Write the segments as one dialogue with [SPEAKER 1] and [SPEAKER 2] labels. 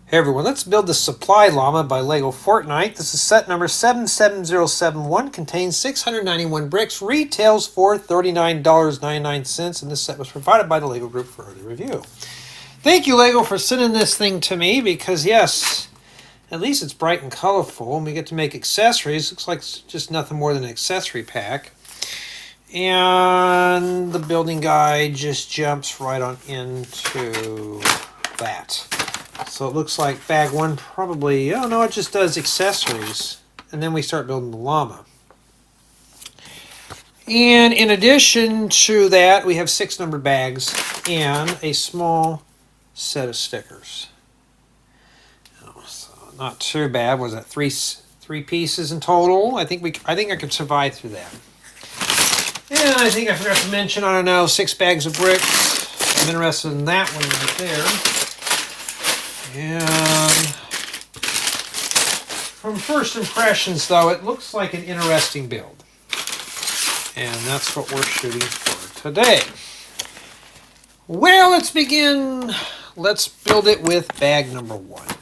[SPEAKER 1] Hey everyone, let's build the Supply Llama by LEGO Fortnite. This is set number 77071, contains 691 bricks, retails for $39.99, and this set was provided by the LEGO Group for early review. Thank you, LEGO, for sending this thing to me, because yes, at least it's bright and colorful, and we get to make accessories. Looks like it's just nothing more than an accessory pack. And the building guide just jumps right on into that. So it looks like bag one probably, oh no, it just does accessories. And then we start building the llama. And in addition to that, we have 6 numbered bags and a small set of stickers. Oh, so not too bad. Was that three pieces in total? I think I could survive through that. And I think I forgot to mention, I don't know, 6 bags of bricks. I'm interested in that one right there. And from first impressions, though, it looks like an interesting build. And that's what we're shooting for today. Well, let's begin. Let's build it with bag number 1. I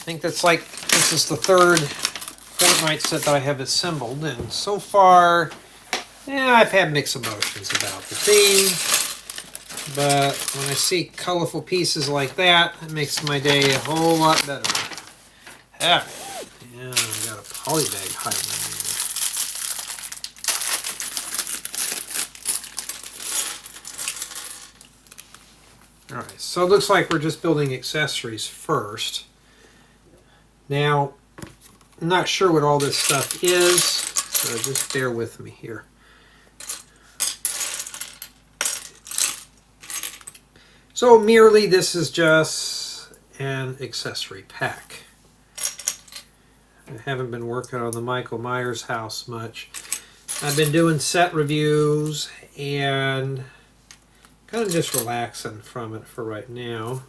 [SPEAKER 1] think that's like, this is the 3rd Fortnite set that I have assembled. And so far, yeah, I've had mixed emotions about the theme. But when I see colorful pieces like that, it makes my day a whole lot better. Yeah, I've got a poly bag hiding in there. Alright, so it looks like we're just building accessories first. Now, I'm not sure what all this stuff is, so just bear with me here. So merely this is just an accessory pack. I haven't been working on the Michael Myers house much. I've been doing set reviews and kind of just relaxing from it for right now.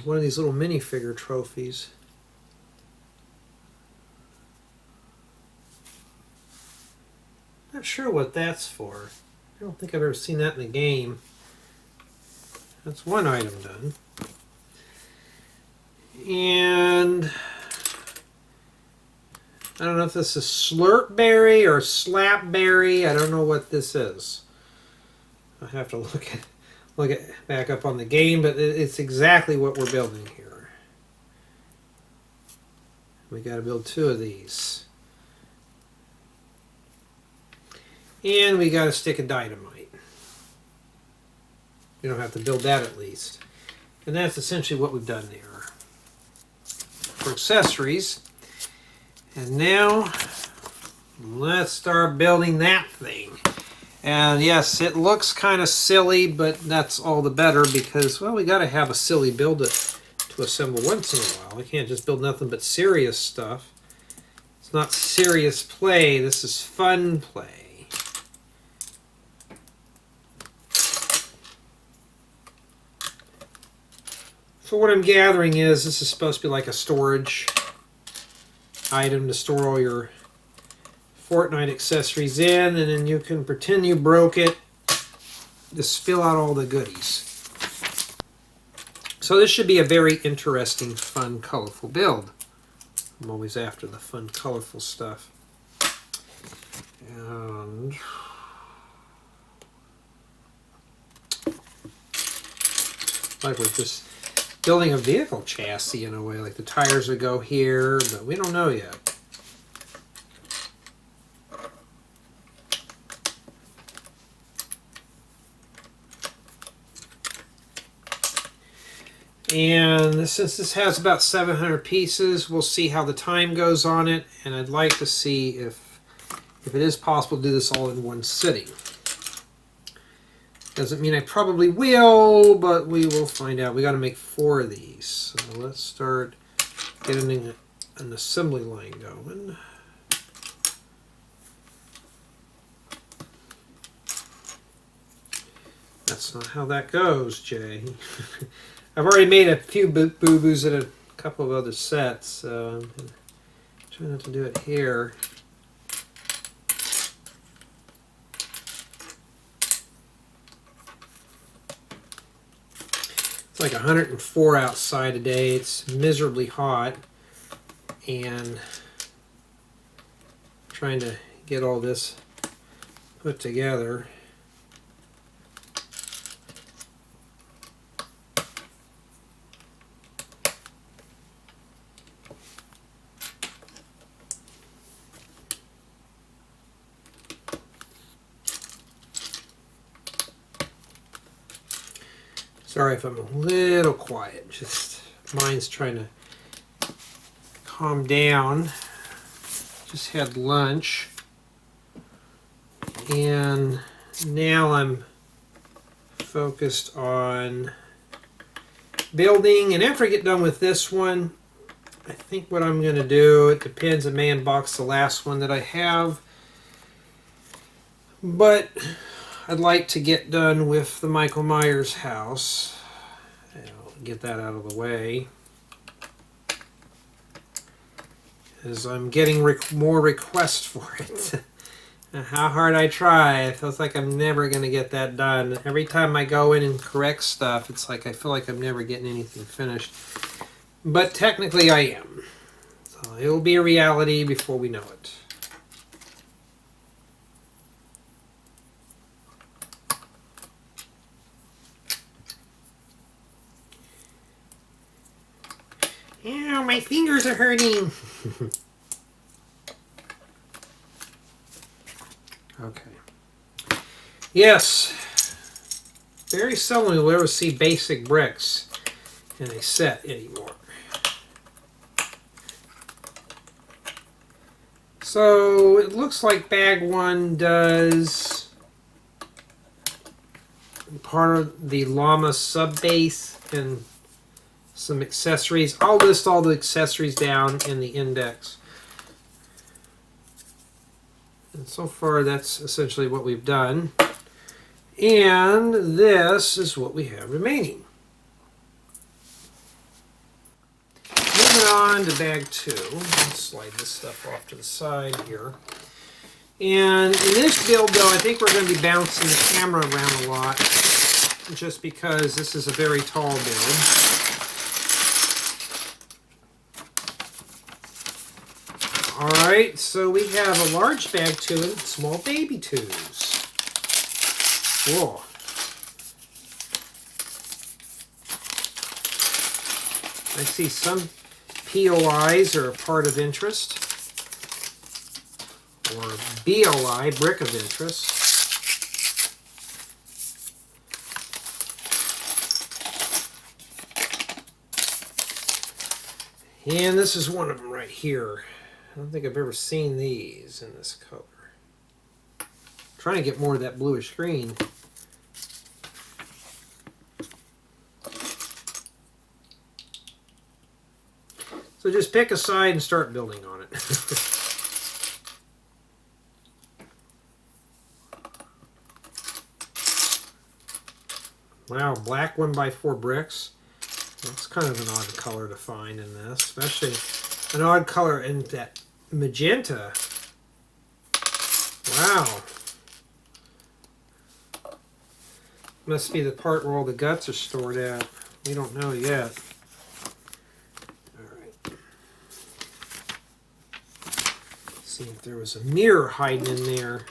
[SPEAKER 1] One of these little minifigure trophies. Not sure what that's for. I don't think I've ever seen that in the game. That's one item done. And I don't know if this is Slurp Berry or Slap Berry. I don't know what this is. I have to look it back up on the game, but it's exactly what we're building here. We got to build 2 of these. And we got a stick of dynamite. We don't have to build that at least. And that's essentially what we've done there for accessories. And now let's start building that thing. And yes, it looks kind of silly, but that's all the better because, well, we got to have a silly build to assemble once in a while. We can't just build nothing but serious stuff. It's not serious play. This is fun play. So what I'm gathering is this is supposed to be like a storage item to store all your Fortnite accessories in, and then you can pretend you broke it to spill out all the goodies. So this should be a very interesting, fun, colorful build. I'm always after the fun, colorful stuff. And like we're just building a vehicle chassis in a way, like the tires would go here, but we don't know yet. And since this has about 700 pieces, we'll see how the time goes on it, and I'd like to see if it is possible to do this all in one sitting. Doesn't mean I probably will, but we will find out. We got to make 4 of these. So let's start getting an assembly line going. That's not how that goes, Jay. I've already made a few boo-boos in a couple of other sets, so I'm going to try not to do it here. It's like 104 outside today. It's miserably hot, and trying to get all this put together. Sorry if I'm a little quiet, just mine's trying to calm down. Just had lunch, and now I'm focused on building. And after I get done with this one, I think what I'm going to do, it depends, I may unbox the last one that I have, but I'd like to get done with the Michael Myers house. I'll get that out of the way, as I'm getting more requests for it. How hard I try, it feels like I'm never going to get that done. Every time I go in and correct stuff, it's like I feel like I'm never getting anything finished. But technically I am. So it will be a reality before we know it. Ow, my fingers are hurting. Okay. Yes. Very seldom will ever see basic bricks in a set anymore. So it looks like bag one does part of the Llama sub base and some accessories. I'll list all the accessories down in the index. And so far that's essentially what we've done. And this is what we have remaining. Moving on to bag two. Let's slide this stuff off to the side here. And in this build though, I think we're going to be bouncing the camera around a lot, just because this is a very tall build. Alright, so we have a large bag two and small baby twos. Cool. I see some POIs are a part of interest, or BOI, brick of interest. And this is one of them right here. I don't think I've ever seen these in this color. I'm trying to get more of that bluish green. So just pick a side and start building on it. Wow, black 1x4 bricks. That's kind of an odd color to find in this, especially an odd color in that magenta. Wow. Must be the part where all the guts are stored at. We don't know yet. Alright. See if there was a mirror hiding in there.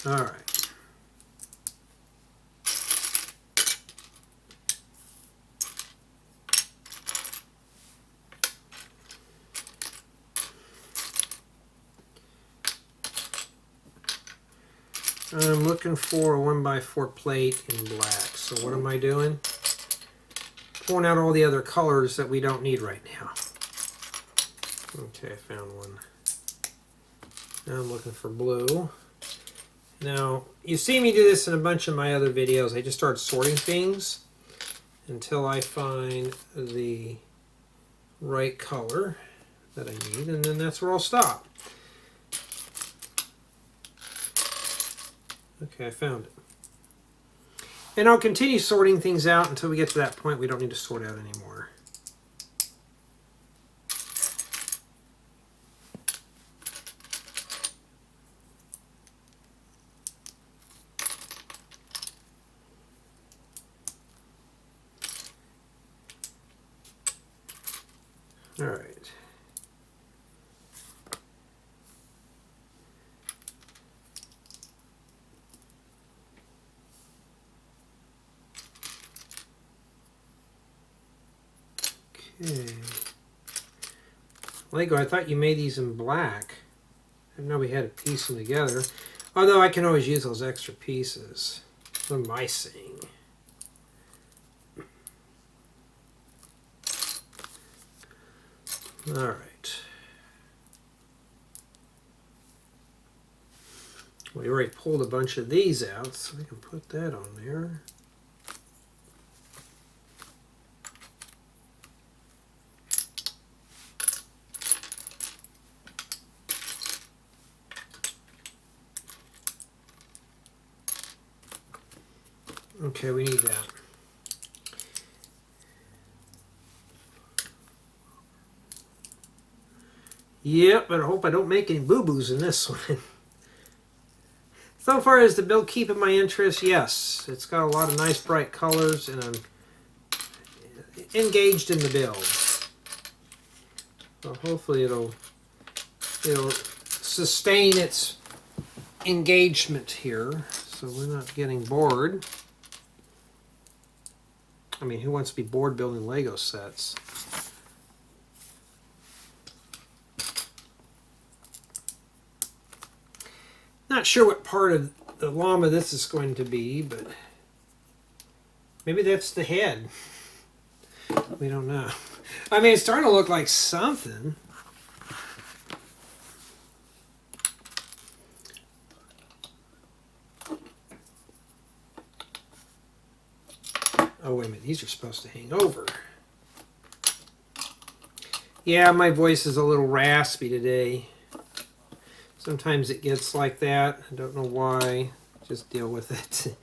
[SPEAKER 1] Alright. I'm looking for a 1x4 plate in black. So what am I doing? Pulling out all the other colors that we don't need right now. Okay, I found one. Now I'm looking for blue. Now, you see me do this in a bunch of my other videos. I just start sorting things until I find the right color that I need, and then that's where I'll stop. Okay, I found it. And I'll continue sorting things out until we get to that point we don't need to sort out anymore. All right. Okay. Lego, I thought you made these in black. I didn't know we had to piece them together. Although I can always use those extra pieces. What am I saying? All right. We already pulled a bunch of these out, so we can put that on there. Okay, we need that. Yep, but I hope I don't make any boo-boos in this one. So far as the build keeping my interest, yes. It's got a lot of nice bright colors and I'm engaged in the build. So hopefully it'll sustain its engagement here so we're not getting bored. I mean, who wants to be bored building Lego sets? Not sure what part of the llama this is going to be, but maybe that's the head. We don't know. I mean, it's starting to look like something. Oh, wait a minute. These are supposed to hang over. Yeah, my voice is a little raspy today. Sometimes it gets like that. I don't know why. Just deal with it.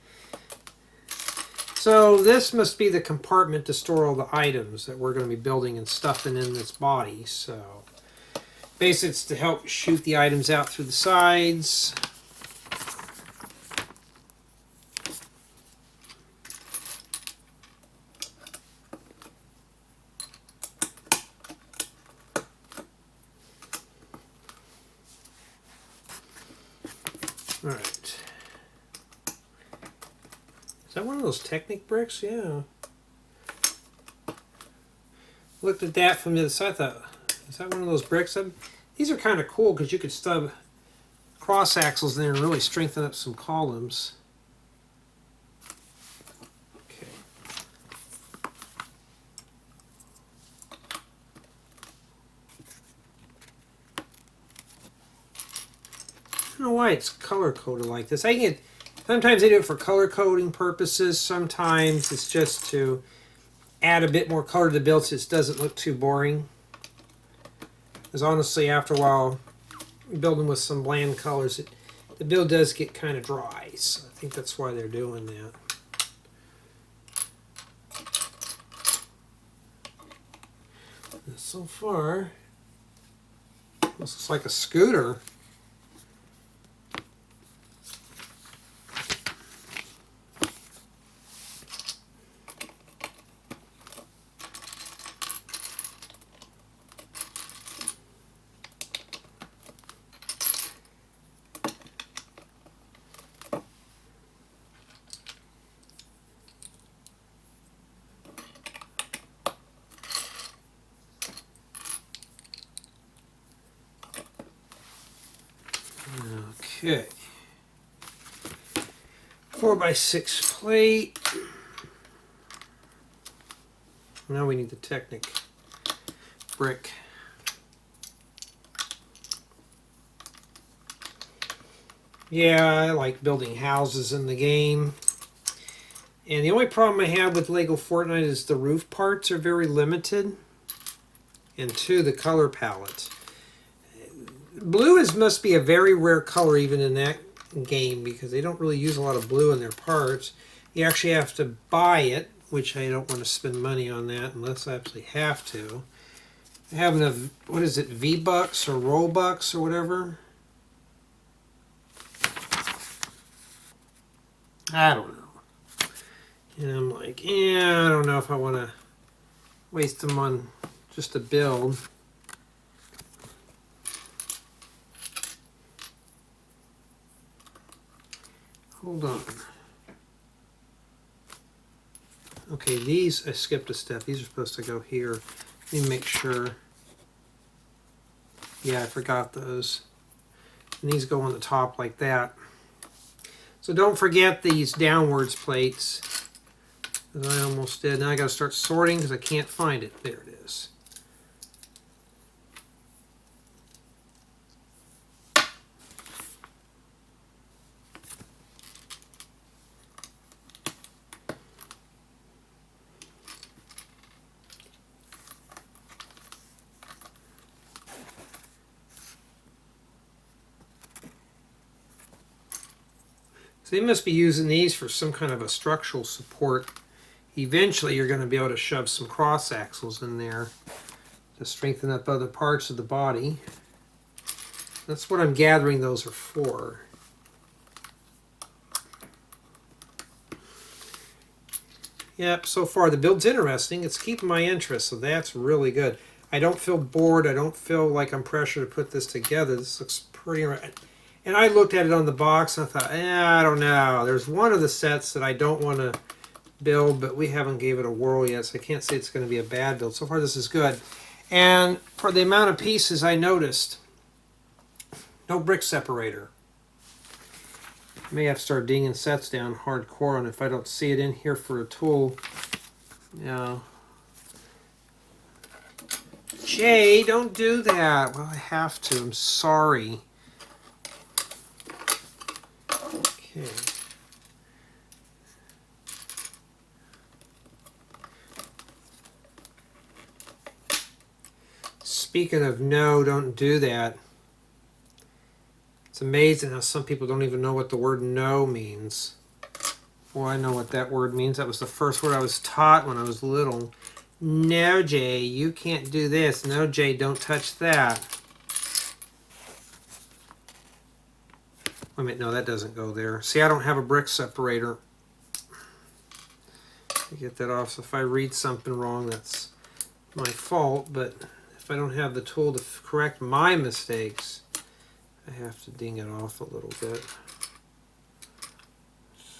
[SPEAKER 1] So this must be the compartment to store all the items that we're going to be building and stuffing in this body. So basically it's to help shoot the items out through the sides. All right. Is that one of those Technic bricks? Yeah. Looked at that from the other side. I thought, is that one of those bricks? These are kind of cool because you could stub cross axles in there and really strengthen up some columns. Okay. I don't know why it's color coded like this. Sometimes they do it for color coding purposes. Sometimes it's just to add a bit more color to the build so it doesn't look too boring. Because honestly, after a while, building with some bland colors, the build does get kind of dry. So I think that's why they're doing that. And so far, this looks like a scooter. Okay, 4x6 plate. Now we need the Technic brick. Yeah, I like building houses in the game. And the only problem I have with LEGO Fortnite is the roof parts are very limited. And two, the color palette. Blue must be a very rare color even in that game because they don't really use a lot of blue in their parts. You actually have to buy it, which I don't want to spend money on that unless I actually have to. I have enough, what is it, V-Bucks or Robux or whatever? I don't know. And I'm like, yeah, I don't know if I want to waste them on just a build. Hold on. Okay, these, I skipped a step. These are supposed to go here. Let me make sure. Yeah, I forgot those. And these go on the top like that. So don't forget these downwards plates, as I almost did. Now I got to start sorting because I can't find it. There it is. So they must be using these for some kind of a structural support. Eventually you're going to be able to shove some cross axles in there to strengthen up other parts of the body. That's what I'm gathering those are for. Yep, so far the build's interesting. It's keeping my interest, so that's really good. I don't feel bored. I don't feel like I'm pressured to put this together. This looks pretty... And I looked at it on the box and I thought, I don't know. There's one of the sets that I don't want to build, but we haven't gave it a whirl yet, so I can't say it's going to be a bad build. So far this is good. And for the amount of pieces I noticed, no brick separator. I may have to start dinging sets down hardcore, and if I don't see it in here for a tool, yeah. Jay, don't do that. Well, I have to. I'm sorry. Okay. Speaking of no, don't do that. It's amazing how some people don't even know what the word no means. Well, I know what that word means. That was the first word I was taught when I was little. No, Jay, you can't do this. No, Jay, don't touch that. Wait a minute, no, that doesn't go there. See, I don't have a brick separator. I get that off, so if I read something wrong, that's my fault, but if I don't have the tool to correct my mistakes, I have to ding it off a little bit.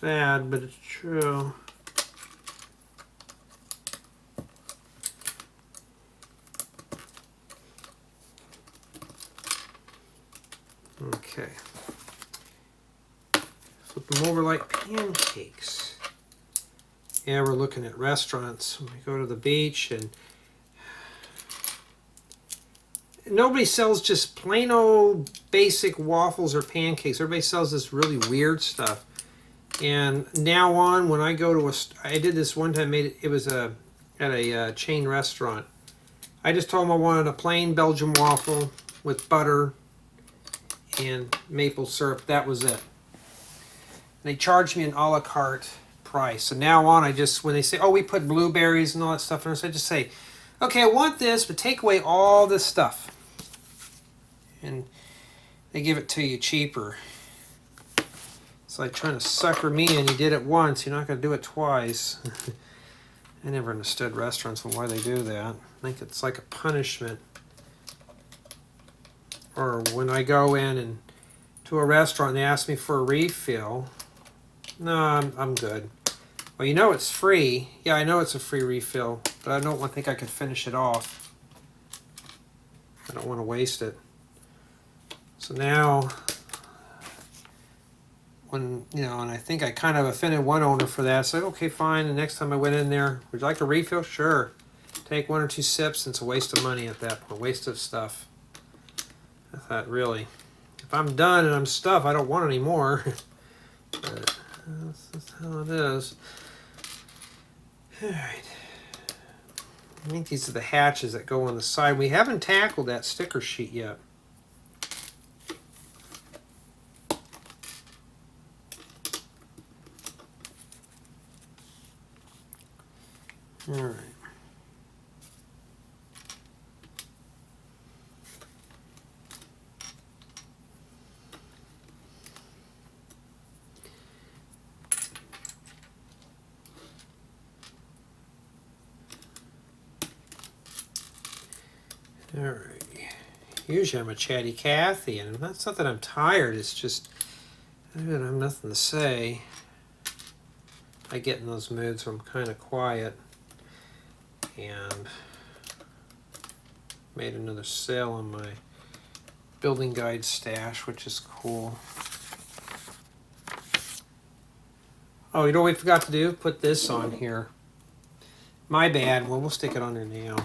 [SPEAKER 1] Sad, but it's true. Okay. Flip them over like pancakes. Yeah, we're looking at restaurants. When we go to the beach, and nobody sells just plain old basic waffles or pancakes. Everybody sells this really weird stuff. And now on, when I go to I did this one time, it was at a chain restaurant. I just told them I wanted a plain Belgian waffle with butter and maple syrup. That was it. They charged me an a la carte price. So now on, I just, when they say, oh, we put blueberries and all that stuff in it, I just say, okay, I want this, but take away all this stuff. And they give it to you cheaper. It's like trying to sucker me in. You did it once, you're not going to do it twice. I never understood restaurants and why they do that. I think it's like a punishment. Or when I go in and to a restaurant and they ask me for a refill, no, I'm good. Well, you know it's free. Yeah, I know it's a free refill, but I don't think I can finish it off. I don't want to waste it. So now, when, you know, and I think I kind of offended one owner for that. I said, okay, fine. The next time I went in there, would you like a refill? Sure. Take 1 or 2 sips, and it's a waste of money at that point, waste of stuff. I thought, really, if I'm done and I'm stuffed, I don't want any more. But that's how it is. All right. I think these are the hatches that go on the side. We haven't tackled that sticker sheet yet. All right. All right. Usually I'm a chatty Cathy, and it's not that I'm tired, it's just I don't have nothing to say. I get in those moods where I'm kind of quiet, and made another sale on my building guide stash, which is cool. Oh, you know what we forgot to do? Put this on here. My bad. Well, we'll stick it on there now.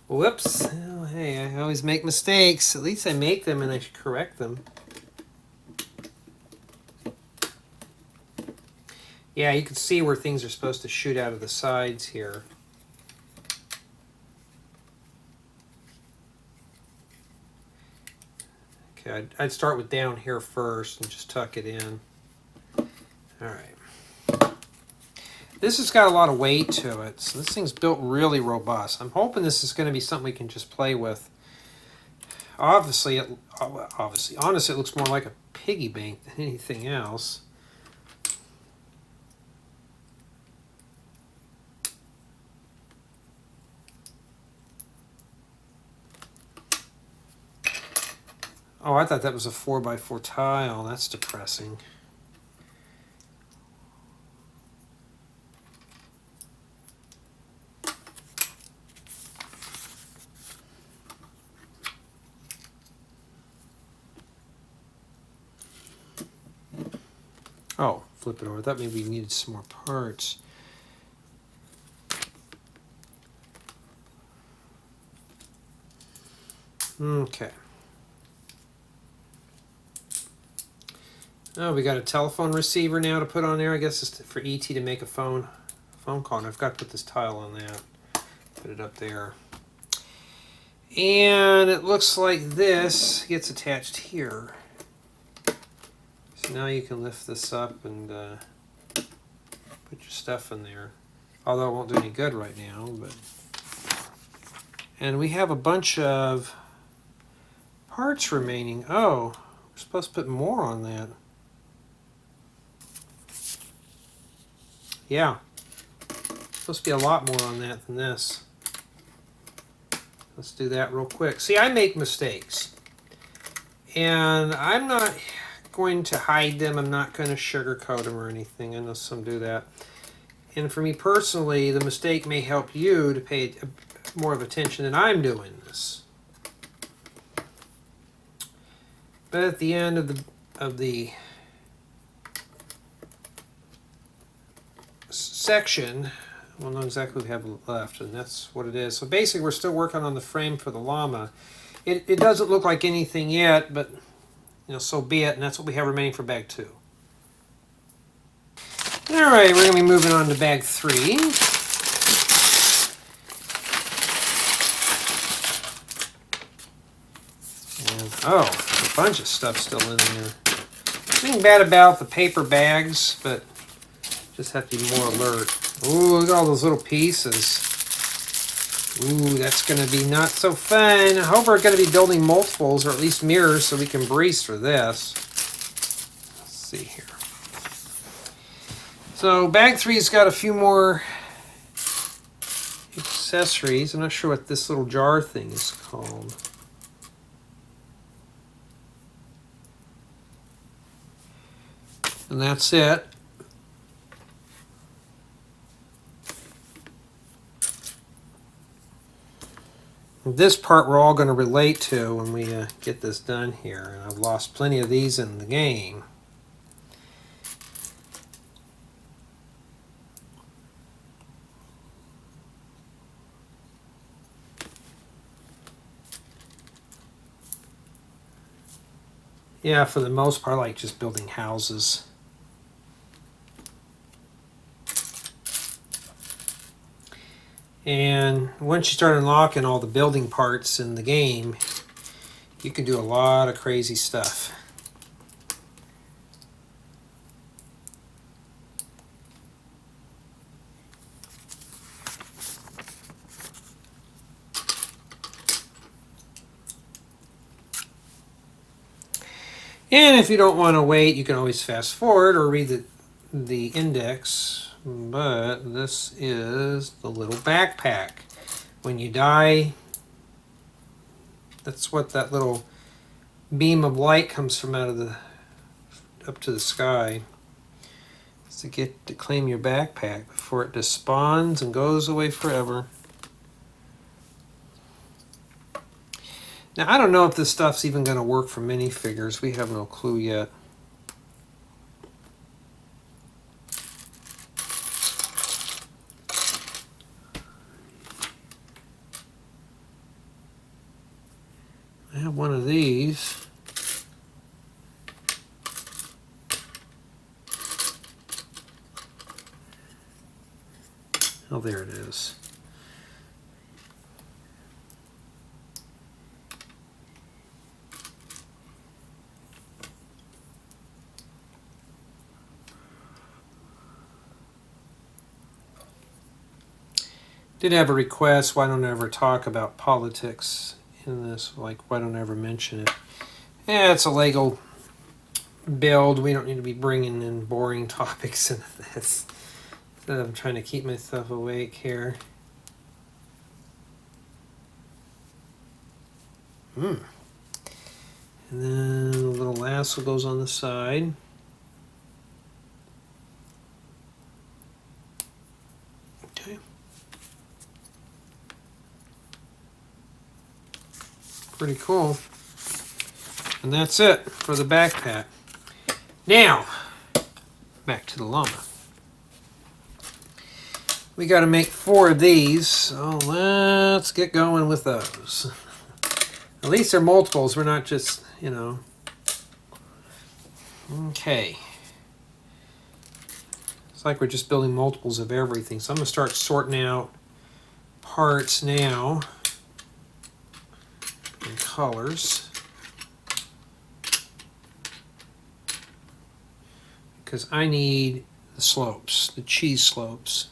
[SPEAKER 1] Whoops. Oh, hey, I always make mistakes. At least I make them and I should correct them. Yeah, you can see where things are supposed to shoot out of the sides here. Okay, I'd start with down here first and just tuck it in. All right. This has got a lot of weight to it, so this thing's built really robust. I'm hoping this is going to be something we can just play with. Honestly, it looks more like a piggy bank than anything else. Oh, I thought that was a 4x4 tile. That's depressing. Oh, flip it over. I thought maybe we needed some more parts. Okay. Oh, we got a telephone receiver now to put on there. I guess it's for ET to make a phone call. And I've got to put this tile on that. Put it up there. And it looks like this gets attached here. So now you can lift this up and put your stuff in there. Although it won't do any good right now. And we have a bunch of parts remaining. Oh, we're supposed to put more on that. Yeah, supposed to be a lot more on that than this. Let's do that real quick. See, I make mistakes, and I'm not going to hide them. I'm not going to sugarcoat them or anything. I know some do that. And for me personally, the mistake may help you to pay more of attention than I'm doing this. But at the end of the section, we'll know exactly what we have left, and that's what it is. So basically, we're still working on the frame for the llama. It doesn't look like anything yet, but so be it, and that's what we have remaining for bag 2. All right, we're going to be moving on to bag 3. And, oh, there's a bunch of stuff still in there. Nothing bad about the paper bags, but just have to be more alert. Ooh, look at all those little pieces. Ooh, that's going to be not so fun. I hope we're going to be building multiples, or at least mirrors, so we can breeze through this. Let's see here. So bag 3's got a few more accessories. I'm not sure what this little jar thing is called. And that's it. This part we're all going to relate to when we get this done here. And I've lost plenty of these in the game. Yeah, for the most part, I like just building houses. And once you start unlocking all the building parts in the game, you can do a lot of crazy stuff. And if you don't want to wait, you can always fast forward or read the index. But this is the little backpack. When you die, that's what that little beam of light comes from out of the up to the sky. It's to claim your backpack before it despawns and goes away forever. Now I don't know if this stuff's even going to work for minifigures. We have no clue yet. I have one of these. Oh, there it is. Did have a request, why don't I ever talk about politics in this? Like, why don't I ever mention it? Yeah, it's a LEGO build. We don't need to be bringing in boring topics into this. So I'm trying to keep myself awake here. And then a little lasso goes on the side. Okay. Pretty cool. And that's it for the backpack. Now, back to the llama. We got to make 4 of these, so let's get going with those. At least they're multiples, we're not just, you know. Okay. It's like we're just building multiples of everything. So I'm going to start sorting out parts now and colors. Because I need the slopes, the cheese slopes.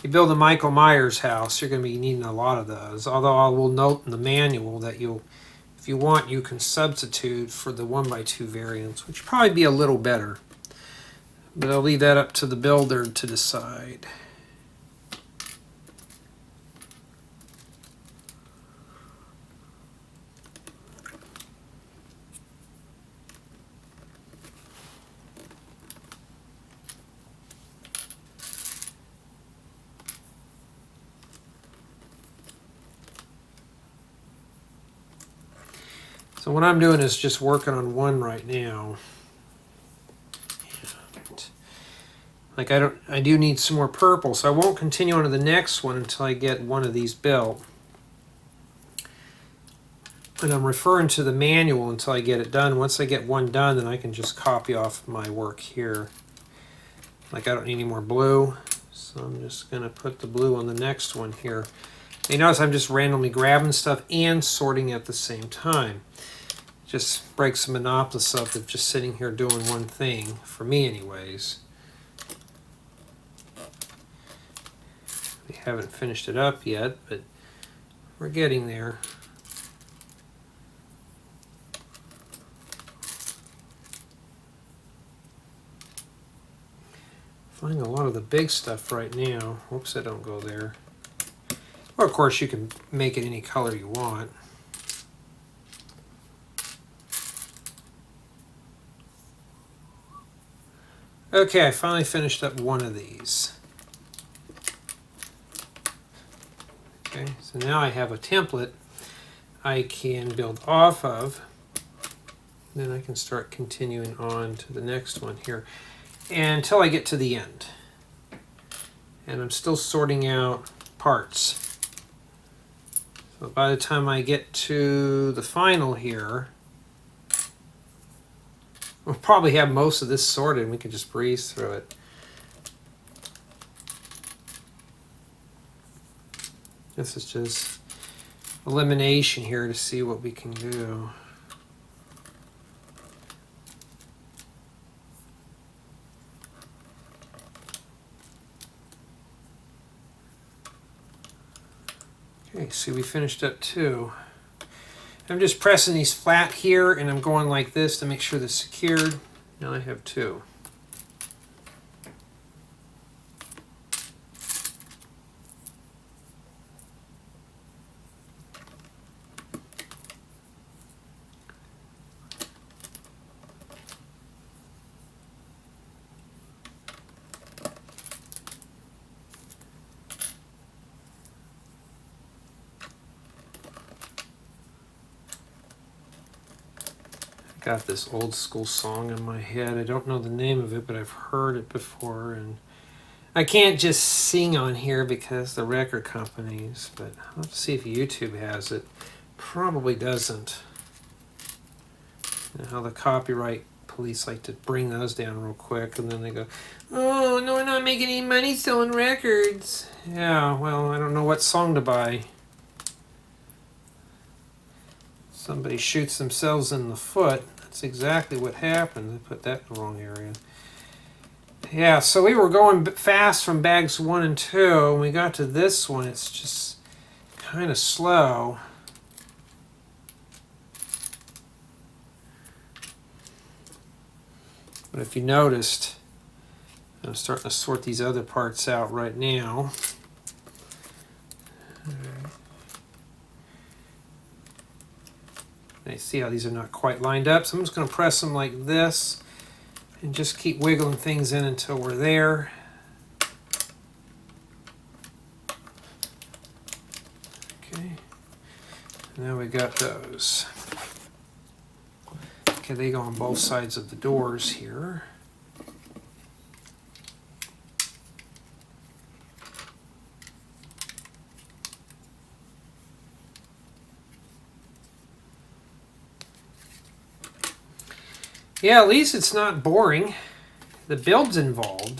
[SPEAKER 1] You build a Michael Myers house, you're going to be needing a lot of those. Although I will note in the manual that if you want, you can substitute for the 1x2 variants, which would probably be a little better. But I'll leave that up to the builder to decide. So what I'm doing is just working on one right now. Like I do need some more purple, so I won't continue on to the next one until I get one of these built. And I'm referring to the manual until I get it done. Once I get one done, then I can just copy off my work here. Like I don't need any more blue, so I'm just going to put the blue on the next one here. You notice I'm just randomly grabbing stuff and sorting at the same time. Just breaks the monotonous of just sitting here doing one thing, for me anyways. We haven't finished it up yet, but we're getting there. Finding a lot of the big stuff right now. Whoops, I don't go there. Or of course you can make it any color you want. Okay, I finally finished up one of these. Okay, so now I have a template I can build off of. Then I can start continuing on to the next one here until I get to the end. And I'm still sorting out parts. So by the time I get to the final here, we'll probably have most of this sorted and we can just breeze through it. This is just elimination here to see what we can do. Okay, see, we finished up 2. I'm just pressing these flat here, and I'm going like this to make sure they're secured. Now I have two. Got this old school song in my head. I don't know the name of it, but I've heard it before, and I can't just sing on here because the record companies, but I'll have to see if YouTube has it. Probably doesn't. You know how the copyright police like to bring those down real quick, and then they go, oh, no, we're not making any money selling records. Yeah, well, I don't know what song to buy. Somebody shoots themselves in the foot. That's exactly what happened. I put that in the wrong area. Yeah, so we were going fast from bags 1 and 2. When we got to this one, it's just kind of slow. But if you noticed, I'm starting to sort these other parts out right now. I see how these are not quite lined up, so I'm just going to press them like this and just keep wiggling things in until we're there. Okay, now we got those. Okay, they go on both sides of the doors here. Yeah, at least it's not boring. The build's involved.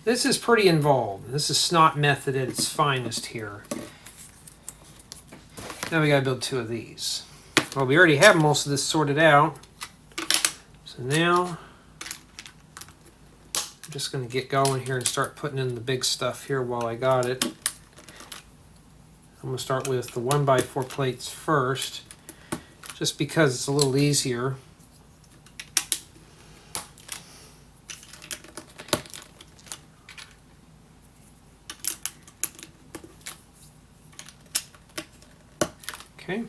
[SPEAKER 1] This is pretty involved. This is snot method at its finest here. Now we gotta build 2 of these. Well, we already have most of this sorted out. So now, I'm just gonna get going here and start putting in the big stuff here while I got it. I'm gonna start with the 1x4 plates first, just because it's a little easier. Okay.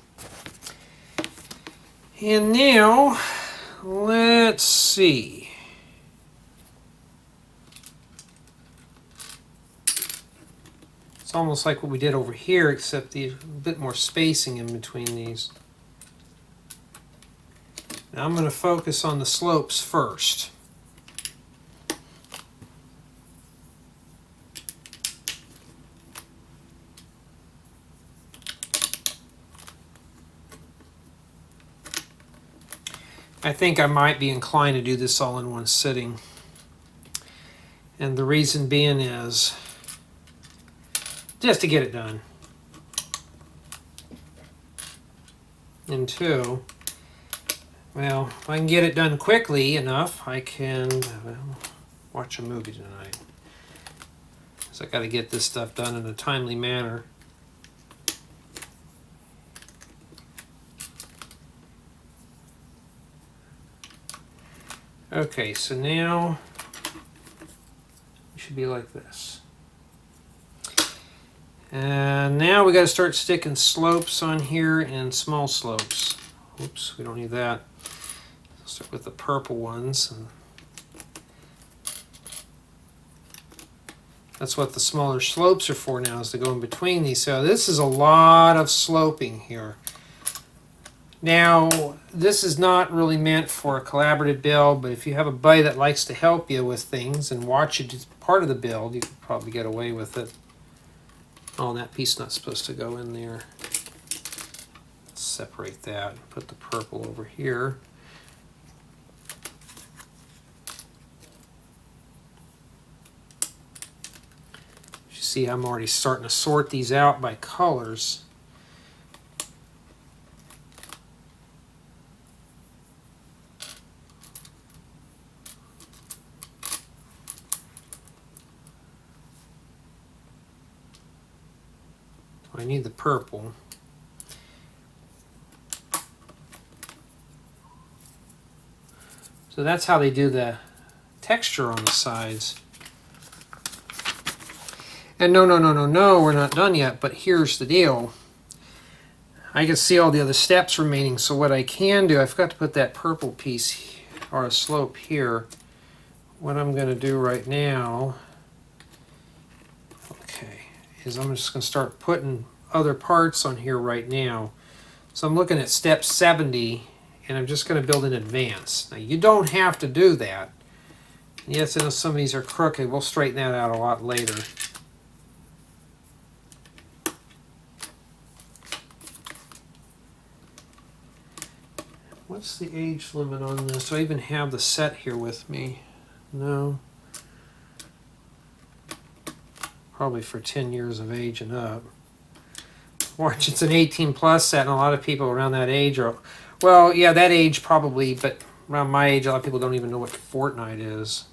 [SPEAKER 1] And now, let's see. It's almost like what we did over here, except a bit more spacing in between these. Now I'm going to focus on the slopes first. I think I might be inclined to do this all in one sitting. And the reason being is just to get it done. And 2, well, if I can get it done quickly enough, I can watch a movie tonight. So I got to get this stuff done in a timely manner. Okay, so now it should be like this. And now we got to start sticking slopes on here and small slopes. Oops, we don't need that. I'll start with the purple ones. That's what the smaller slopes are for now, is to go in between these. So this is a lot of sloping here. Now, this is not really meant for a collaborative build, but if you have a buddy that likes to help you with things and watch it as part of the build, you could probably get away with it. Oh, and that piece not supposed to go in there. Let's separate that and put the purple over here. You see, I'm already starting to sort these out by colors. I need the purple. So that's how they do the texture on the sides. And no, we're not done yet, but here's the deal. I can see all the other steps remaining, so what I can do, I forgot to put that purple piece or a slope here. What I'm going to do right now, okay, is I'm just going to start putting other parts on here right now. So I'm looking at step 70, and I'm just going to build in advance. Now you don't have to do that. Yes, I know some of these are crooked. We'll straighten that out a lot later. What's the age limit on this? Do I even have the set here with me? No. Probably for 10 years of age and up. Watch, it's an 18 plus set, and a lot of people around that age are, well, yeah, that age probably, but around my age, a lot of people don't even know what Fortnite is.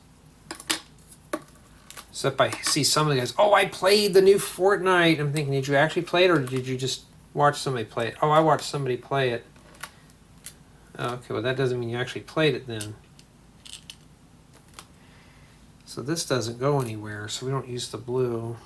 [SPEAKER 1] Except I see some of the guys, oh, I played the new Fortnite. I'm thinking, did you actually play it, or did you just watch somebody play it? Oh, I watched somebody play it. Okay, well that doesn't mean you actually played it then. So this doesn't go anywhere, so we don't use the blue.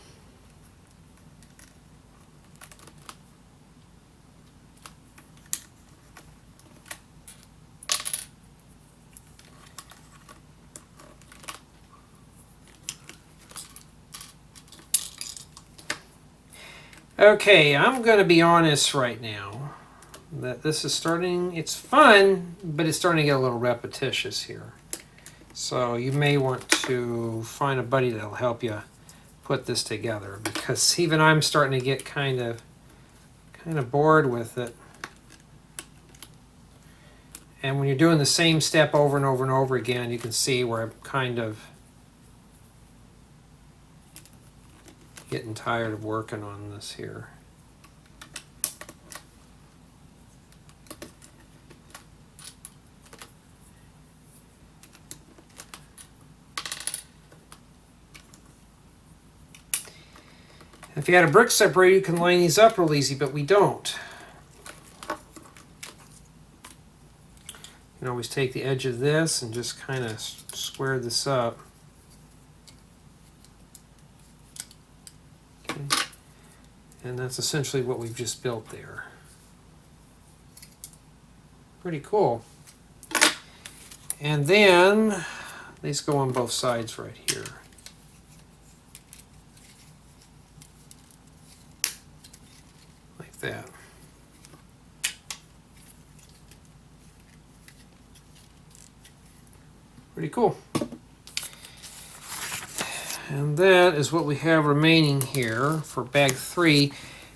[SPEAKER 1] Okay, I'm going to be honest right now that this is starting, it's fun, but it's starting to get a little repetitious here. So you may want to find a buddy that'll help you put this together, because even I'm starting to get kind of bored with it. And when you're doing the same step over and over and over again, you can see where I'm kind of getting tired of working on this here. If you had a brick separator, you can line these up real easy, but we don't. You can always take the edge of this and just kind of square this up. Okay. And that's essentially what we've just built there. Pretty cool. And then these go on both sides right here. That. Pretty cool. And that is what we have remaining here for bag 3.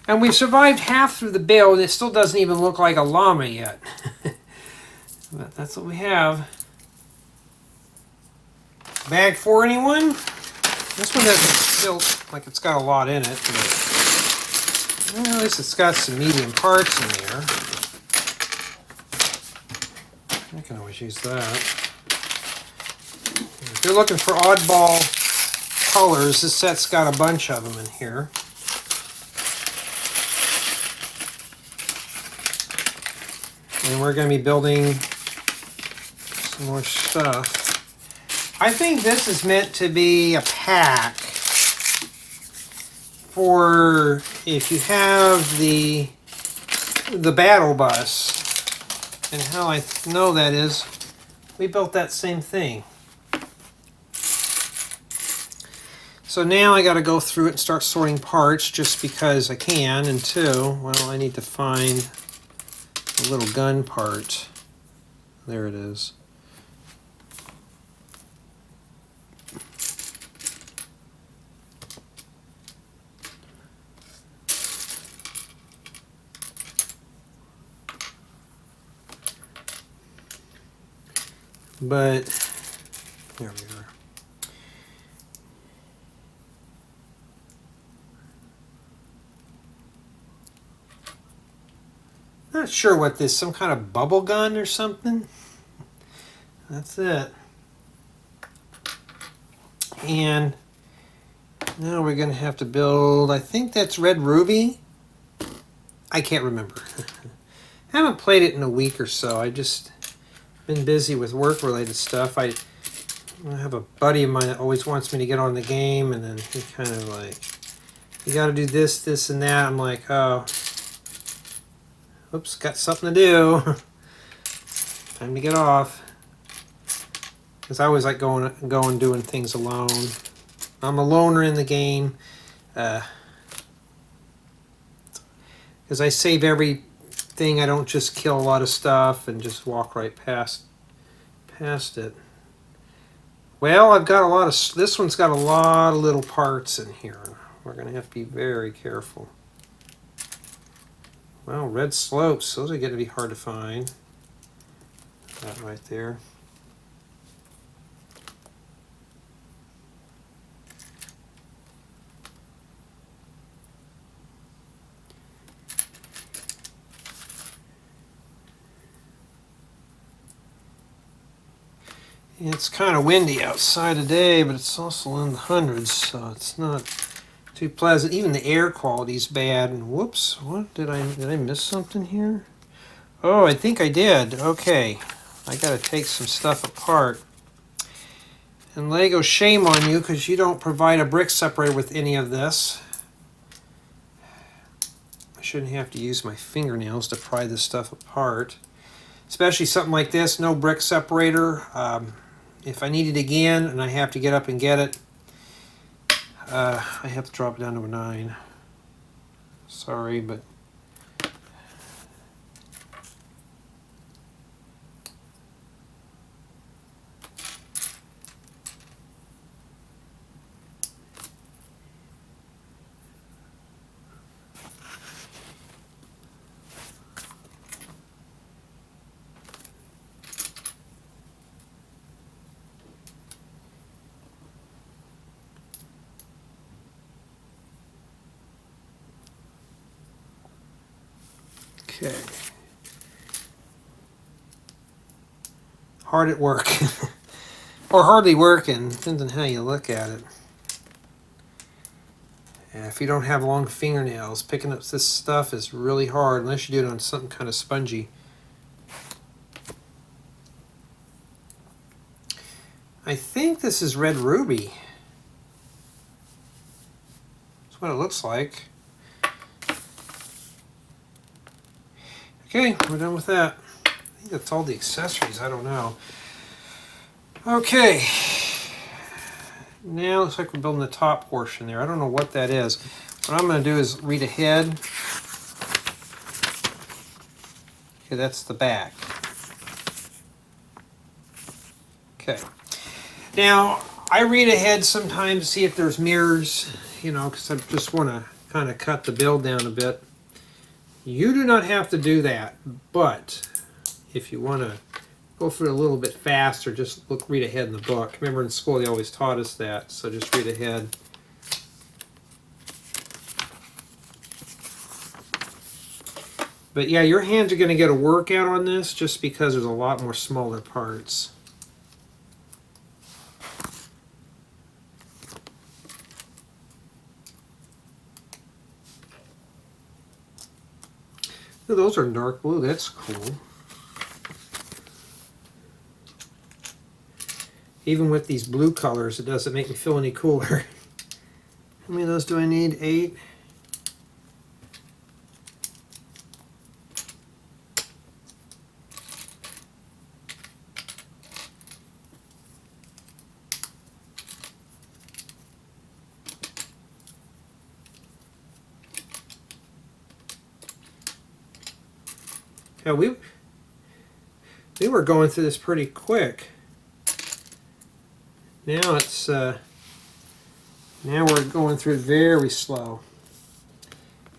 [SPEAKER 1] And we've survived half through the build, and it still doesn't even look like a llama yet. But that's what we have. Bag 4, anyone? This one doesn't feel like it's got a lot in it, but well, at least it's got some medium parts in there. I can always use that. If you're looking for oddball colors, this set's got a bunch of them in here. And we're going to be building some more stuff. I think this is meant to be a pack for if you have the battle bus. And how I know that is, we built that same thing. So now I got to go through it and start sorting parts just because I can, and two, well, I need to find the little gun part. There it is. But there we are. Not sure what this, some kind of bubble gun or something. That's it. And now we're going to have to build, I think that's Red Ruby. I can't remember. I haven't played it in a week or so. I just been busy with work-related stuff. I have a buddy of mine that always wants me to get on the game, and then he kind of like, you got to do this, this, and that. I'm like, oh, oops, got something to do. Time to get off. Because I always like going doing things alone. I'm a loner in the game. Because I save everything. I don't just kill a lot of stuff and just walk right past it. Well, I've got a lot of, this one's got a lot of little parts in here. We're going to have to be very careful. Well, red slopes, those are going to be hard to find. That right there. It's kind of windy outside today, but it's also in the hundreds, so it's not too pleasant. Even the air quality is bad. And whoops, what did I miss something here? Oh, I think I did. Okay, I got to take some stuff apart. And LEGO, shame on you, because you don't provide a brick separator with any of this. I shouldn't have to use my fingernails to pry this stuff apart. Especially something like this, no brick separator. If I need it again and I have to get up and get it, I have to drop it down to a 9. Sorry, but okay. Hard at work. Or hardly working, depends on how you look at it. And if you don't have long fingernails, picking up this stuff is really hard unless you do it on something kind of spongy. I think this is red ruby. That's what it looks like. Okay, we're done with that. I think that's all the accessories, I don't know. Okay, now it looks like we're building the top portion there. I don't know what that is. What I'm going to do is read ahead. Okay, that's the back. Okay. Now, I read ahead sometimes to see if there's mirrors, you know, because I just want to kind of cut the build down a bit. You do not have to do that, but if you want to go through it a little bit faster, just read ahead in the book. Remember in school they always taught us that, so just read ahead. But yeah, your hands are going to get a workout on this just because there's a lot more smaller parts. Oh, those are dark blue, that's cool. Even with these blue colors, it doesn't make me feel any cooler. How many of those do I need? 8? Yeah, we were going through this pretty quick. Now it's now we're going through it very slow.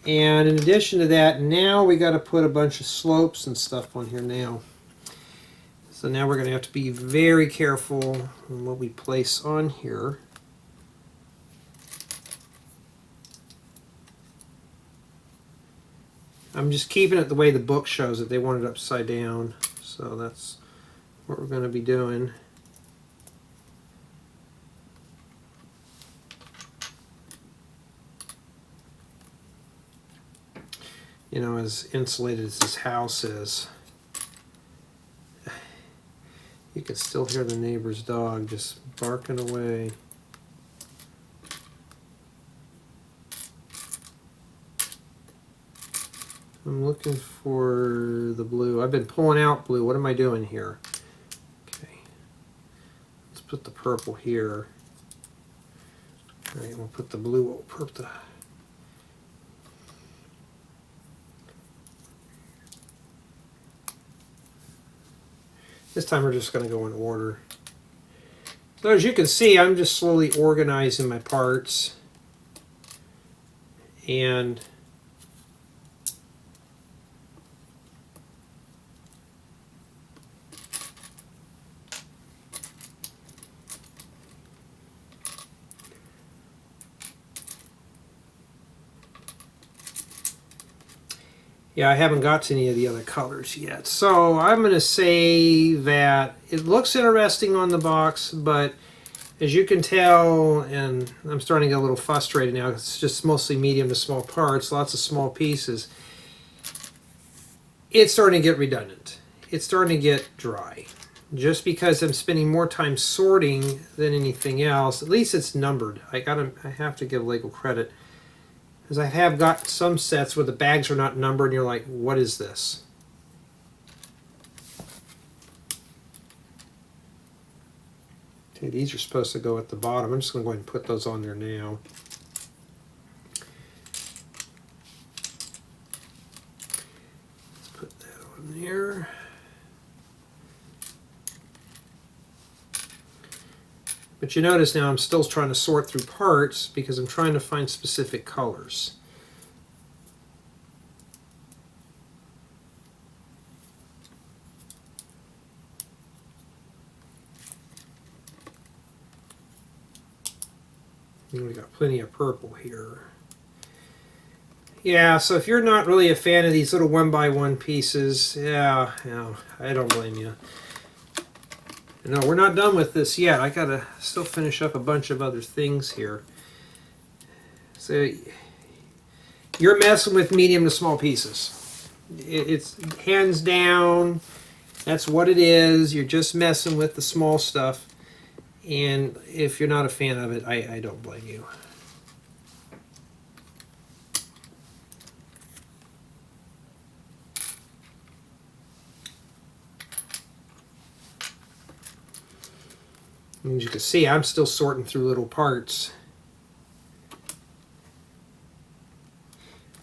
[SPEAKER 1] And in addition to that, now we got to put a bunch of slopes and stuff on here now. So now we're going to have to be very careful on what we place on here. I'm just keeping it the way the book shows it. They want it upside down, so that's what we're going to be doing. You know, as insulated as this house is, You can still hear the neighbor's dog just barking away. I'm looking for the blue. I've been pulling out blue. What am I doing here? Okay. Let's put the purple here. All right, we'll put the blue over the... This time we're just going to go in order. So as you can see, I'm just slowly organizing my parts. And yeah, I haven't got to any of the other colors yet. So I'm going to say that it looks interesting on the box, but as you can tell, and I'm starting to get a little frustrated now, it's just mostly medium to small parts, lots of small pieces. It's starting to get redundant. It's starting to get dry. Just because I'm spending more time sorting than anything else, at least it's numbered. I have to give LEGO credit. Because I have got some sets where the bags are not numbered and you're like, what is this? Okay, these are supposed to go at the bottom. I'm just going to go ahead and put those on there now. Let's put that on there. But you notice now I'm still trying to sort through parts because I'm trying to find specific colors. And we got plenty of purple here. Yeah, so if you're not really a fan of these little 1x1 pieces, yeah, I don't blame you. No, we're not done with this yet. I gotta still finish up a bunch of other things here. So you're messing with medium to small pieces. It's hands down, that's what it is. You're just messing with the small stuff. And if you're not a fan of it, I don't blame you. As you can see, I'm still sorting through little parts.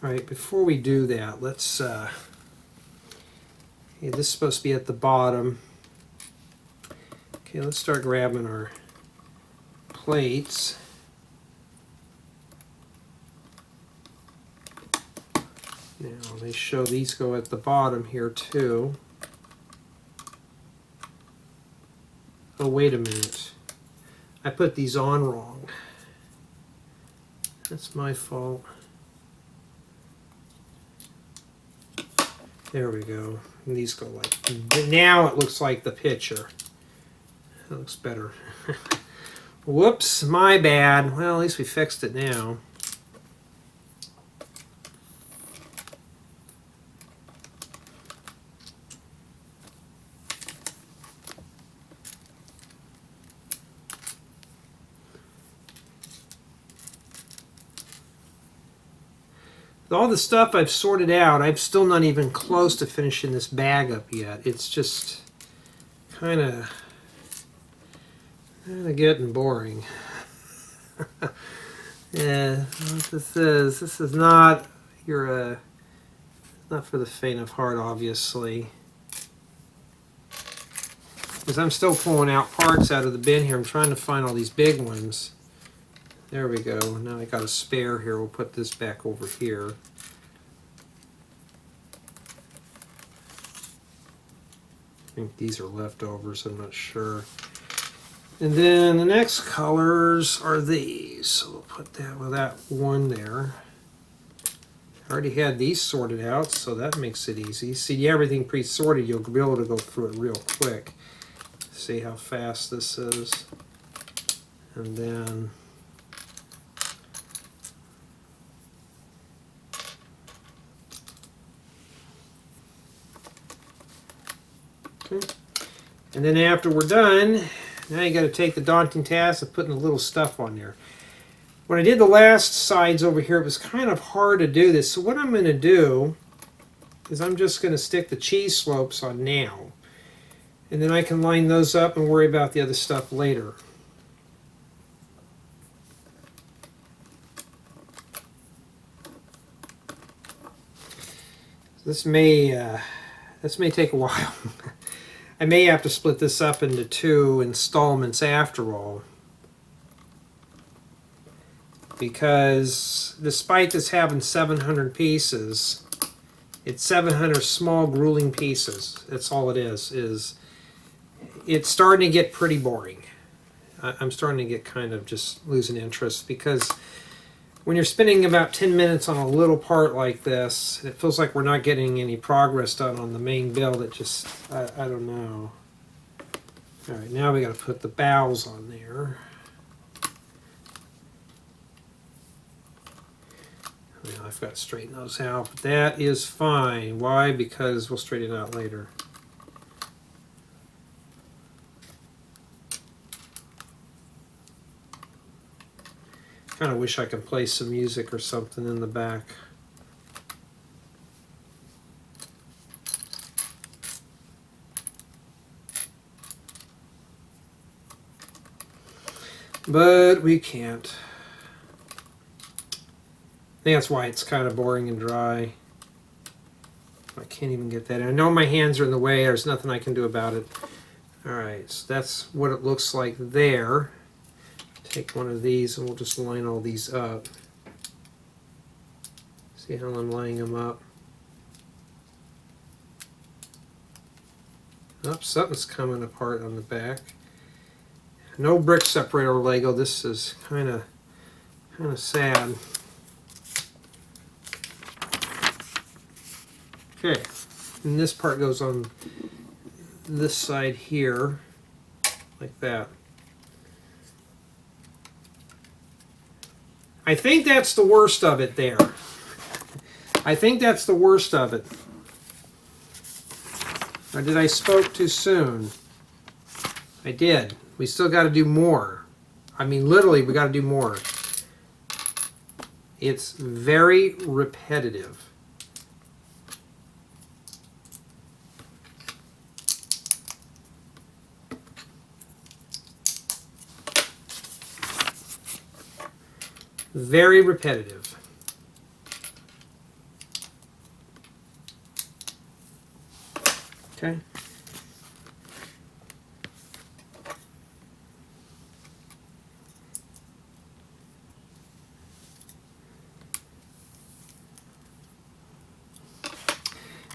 [SPEAKER 1] All right, before we do that, let's, this is supposed to be at the bottom. Okay, let's start grabbing our plates. Now, they show these go at the bottom here too. Oh, wait a minute. I put these on wrong. That's my fault. There we go. And these go like, now it looks like the picture. That looks better. Whoops, my bad. Well, at least we fixed it now. All the stuff I've sorted out, I'm still not even close to finishing this bag up yet. It's just kind of getting boring. Yeah, what this is not not for the faint of heart, obviously. Because I'm still pulling out parts out of the bin here. I'm trying to find all these big ones. There we go. Now I got a spare here. We'll put this back over here. I think these are leftovers. I'm not sure. And then the next colors are these. So we'll put that with that one there. I already had these sorted out, so that makes it easy. See, everything pre-sorted, you'll be able to go through it real quick. See how fast this is. And then okay. And then after we're done, now you got to take the daunting task of putting the little stuff on there. When I did the last sides over here, it was kind of hard to do this. So what I'm going to do is I'm just going to stick the cheese slopes on now. And then I can line those up and worry about the other stuff later. This may take a while. I may have to split this up into 2 installments after all. Because despite this having 700 pieces, it's 700 small grueling pieces. That's all it is it's starting to get pretty boring. I'm starting to get kind of just losing interest, because when you're spending about 10 minutes on a little part like this, it feels like we're not getting any progress done on the main build. It just, I don't know. All right, now we got to put the bowels on there. I've got to straighten those out, but that is fine. Why? Because we'll straighten it out later. Kind of wish I could play some music or something in the back. But we can't. I think that's why it's kind of boring and dry. I can't even get that in. I know my hands are in the way. There's nothing I can do about it. Alright, so that's what it looks like there. Take one of these and we'll just line all these up. See how I'm lining them up? Oh, something's coming apart on the back. No brick separator Lego. This is kind of sad. Okay, and this part goes on this side here, like that. I think that's the worst of it there. I think that's the worst of it. Or did I spoke too soon? I did. We still got to do more. I mean, literally, we got to do more. It's very repetitive. Very repetitive. Okay.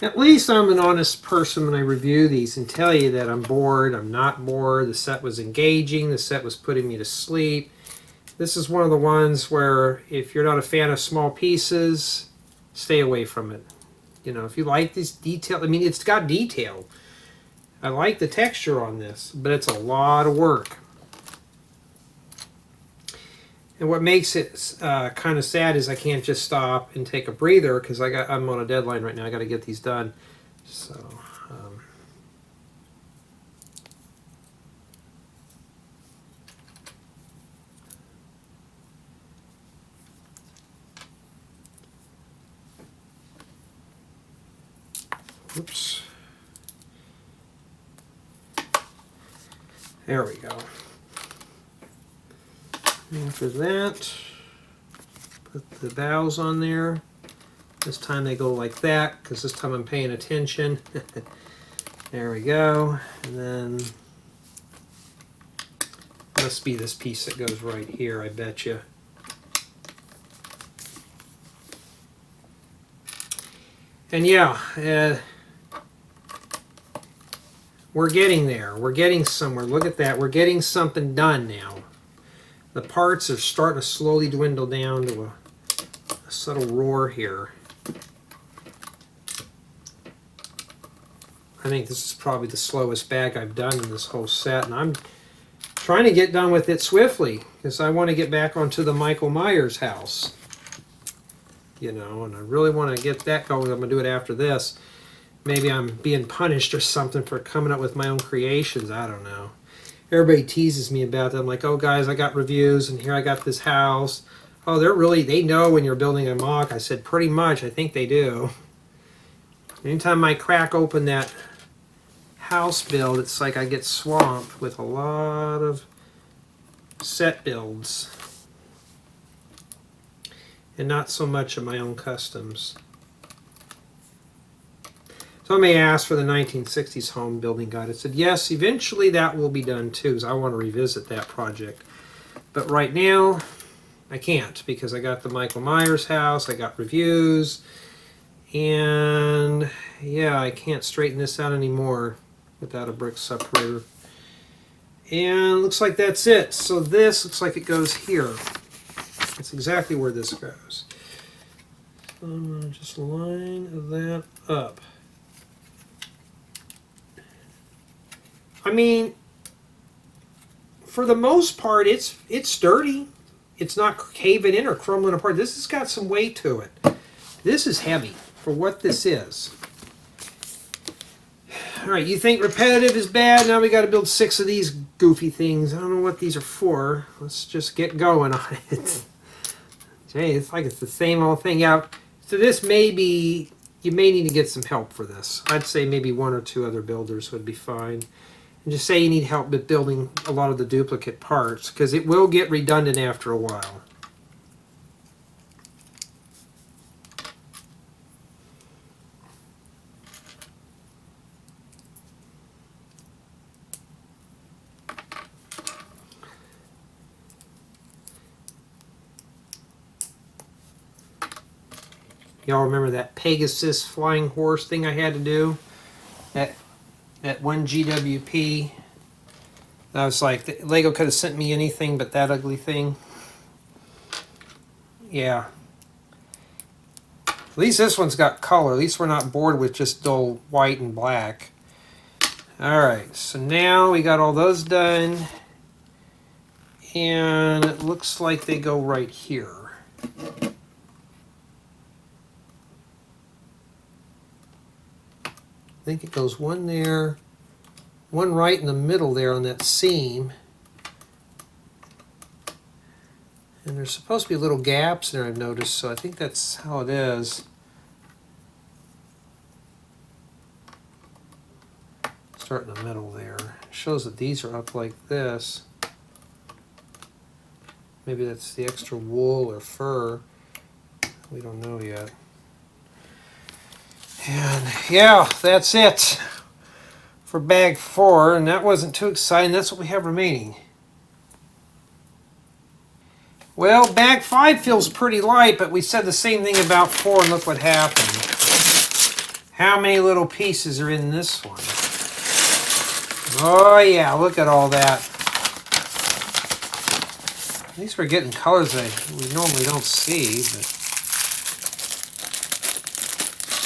[SPEAKER 1] At least I'm an honest person when I review these and tell you that I'm bored, I'm not bored, the set was engaging, the set was putting me to sleep. This is one of the ones where if you're not a fan of small pieces, stay away from it. You know, if you like this detail, I mean, it's got detail. I like the texture on this, but it's a lot of work. And what makes it kind of sad is I can't just stop and take a breather because I'm on a deadline right now. I got to get these done. So. Oops. There we go. After that, put the valves on there. This time they go like that because this time I'm paying attention. There we go. And then must be this piece that goes right here, I bet you. And yeah, we're getting there. We're getting somewhere. Look at that. We're getting something done now. The parts are starting to slowly dwindle down to a subtle roar here. I think this is probably the slowest bag I've done in this whole set, and I'm trying to get done with it swiftly because I want to get back onto the Michael Myers house. You know, and I really want to get that going. I'm going to do it after this. Maybe I'm being punished or something for coming up with my own creations. I don't know. Everybody teases me about that. I'm like, oh guys, I got reviews and here I got this house. Oh, they know when you're building a mock. I said, pretty much, I think they do. Anytime I crack open that house build, it's like I get swamped with a lot of set builds. And not so much of my own customs. Somebody asked for the 1960s home building guide. I said, yes, eventually that will be done too, because I want to revisit that project. But right now, I can't, because I got the Michael Myers house, I got reviews, and yeah, I can't straighten this out anymore without a brick separator. And looks like that's it. So this looks like it goes here. That's exactly where this goes. So I'm going to just line that up. I mean, for the most part, it's sturdy. It's not caving in or crumbling apart. This has got some weight to it. This is heavy for what this is. All right, you think repetitive is bad? Now we got to build 6 of these goofy things. I don't know what these are for. Let's just get going on it. Jay, it's like it's the same old thing. Yeah, so this may be, you may need to get some help for this. I'd say maybe 1 or 2 other builders would be fine. And just say you need help with building a lot of the duplicate parts, because it will get redundant after a while. Y'all remember that Pegasus flying horse thing I had to do? That one GWP. I was like, LEGO could have sent me anything but that ugly thing. Yeah. At least this one's got color. At least we're not bored with just dull white and black. Alright, so now we got all those done. And it looks like they go right here. I think it goes one there, one right in the middle there on that seam. And there's supposed to be little gaps there, I've noticed, so I think that's how it is. Start in the middle there. It shows that these are up like this. Maybe that's the extra wool or fur. We don't know yet. And yeah, that's it for bag 4, and that wasn't too exciting. That's what we have remaining. Well, bag 5 feels pretty light, but we said the same thing about 4, and look what happened. How many little pieces are in this one? Oh yeah, look at all that. At least we're getting colors that we normally don't see. But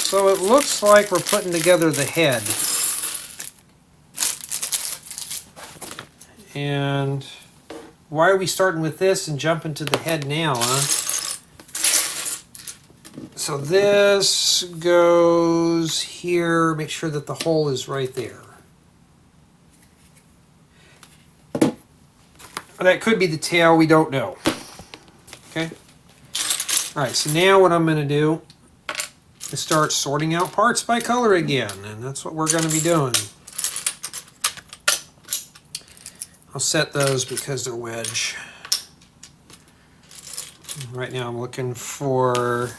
[SPEAKER 1] so it looks like we're putting together the head. And why are we starting with this and jumping to the head now, huh? So this goes here. Make sure that the hole is right there. That could be the tail. We don't know. Okay. All right. So now what I'm going to do is start sorting out parts by color again, and that's what we're going to be doing. I'll set those because they're wedge. Right now I'm looking for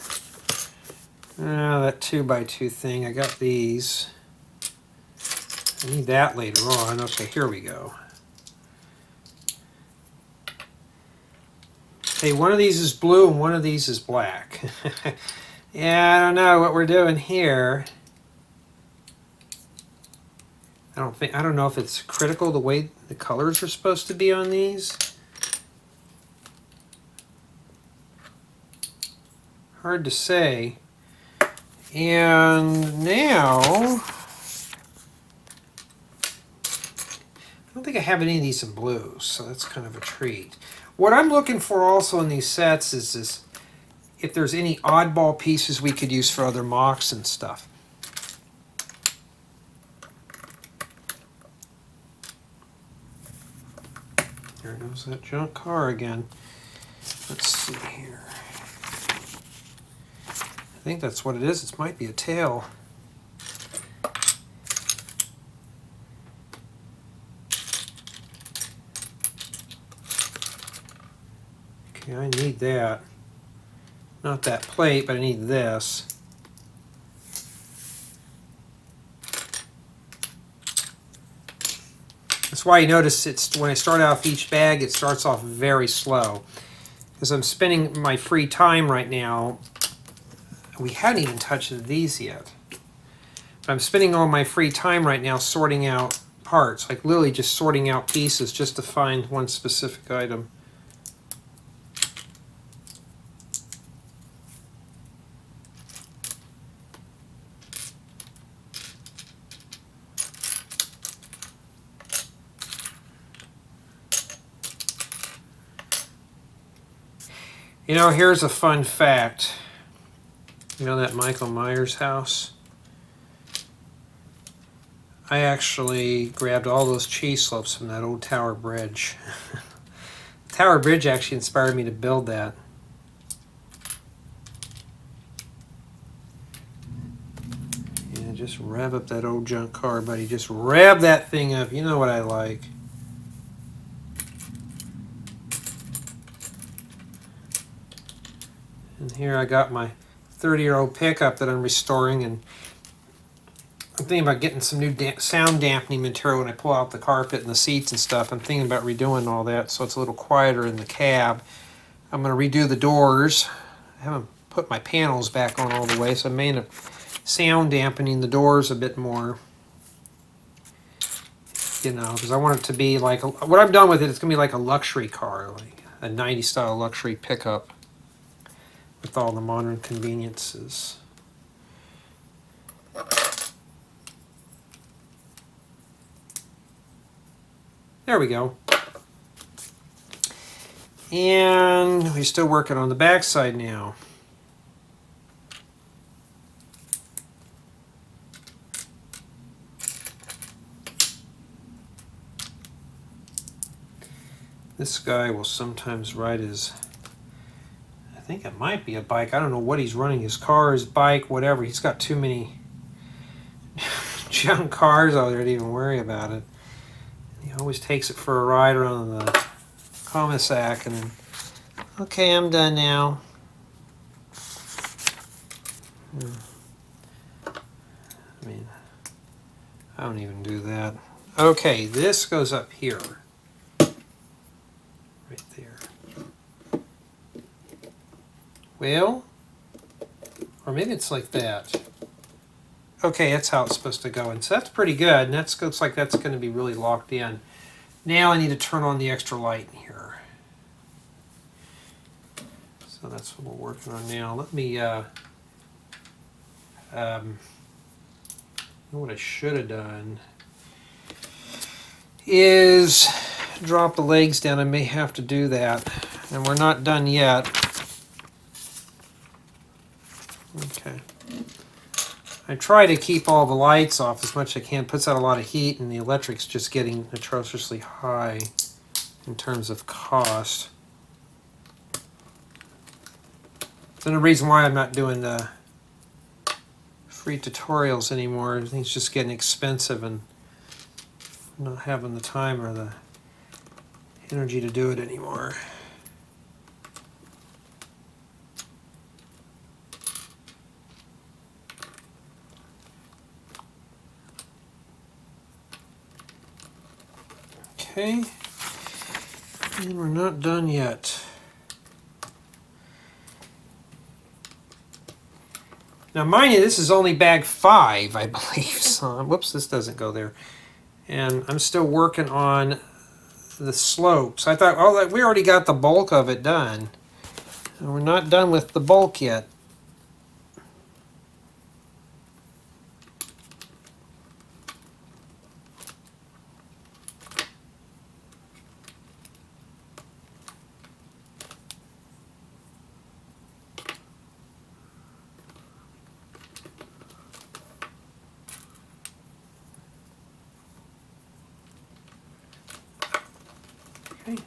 [SPEAKER 1] that 2x2 thing. I got these. I need that later on. Okay, here we go. Hey, one of these is blue and one of these is black. Yeah, I don't know what we're doing here. I don't know if it's critical the way the colors are supposed to be on these. Hard to say. And now, I don't think I have any of these in blue, so that's kind of a treat. What I'm looking for also in these sets is this, if there's any oddball pieces we could use for other mocks and stuff. There goes that junk car again. Let's see here. I think that's what it is. It might be a tail. Okay, I need that. Not that plate, but I need this. That's why you notice it's when I start off each bag, it starts off very slow. Because I'm spending my free time right now. We hadn't even touched these yet. But I'm spending all my free time right now sorting out parts, like literally just sorting out pieces just to find one specific item. You know, here's a fun fact. You know that Michael Myers house? I actually grabbed all those cheese slopes from that old Tower Bridge. Tower Bridge actually inspired me to build that. Yeah, just rev up that old junk car, buddy. Just rev that thing up. You know what I like. And here I got my 30-year-old pickup that I'm restoring, and I'm thinking about getting some new sound dampening material when I pull out the carpet and the seats and stuff. I'm thinking about redoing all that so it's a little quieter in the cab. I'm going to redo the doors. I haven't put my panels back on all the way, so I may end up sound dampening the doors a bit more. You know, because I want it to be like, what I've done with it, it's going to be like a luxury car, like a 90s style luxury pickup with all the modern conveniences. There we go. And we're still working on the back side now. This guy will sometimes ride his, I think it might be a bike. I don't know what he's running, his car, his bike, whatever. He's got too many junk cars out there to even worry about it. He always takes it for a ride around the cul-de-sac and then, okay, I'm done now. I mean, I don't even do that. Okay, this goes up here. Right there. Well, or maybe it's like that. Okay, that's how it's supposed to go. And so that's pretty good. And that looks like that's going to be really locked in. Now I need to turn on the extra light here. So that's what we're working on now. Let me, you know what I should have done is drop the legs down. I may have to do that. And we're not done yet. Okay. I try to keep all the lights off as much as I can. It puts out a lot of heat, and the electric's just getting atrociously high in terms of cost. There's no reason why I'm not doing the free tutorials anymore. Everything's just getting expensive and not having the time or the energy to do it anymore. Okay, and we're not done yet. Now, mind you, this is only bag 5, I believe. So, whoops, this doesn't go there. And I'm still working on the slopes. I thought, oh, we already got the bulk of it done. And we're not done with the bulk yet. Okay.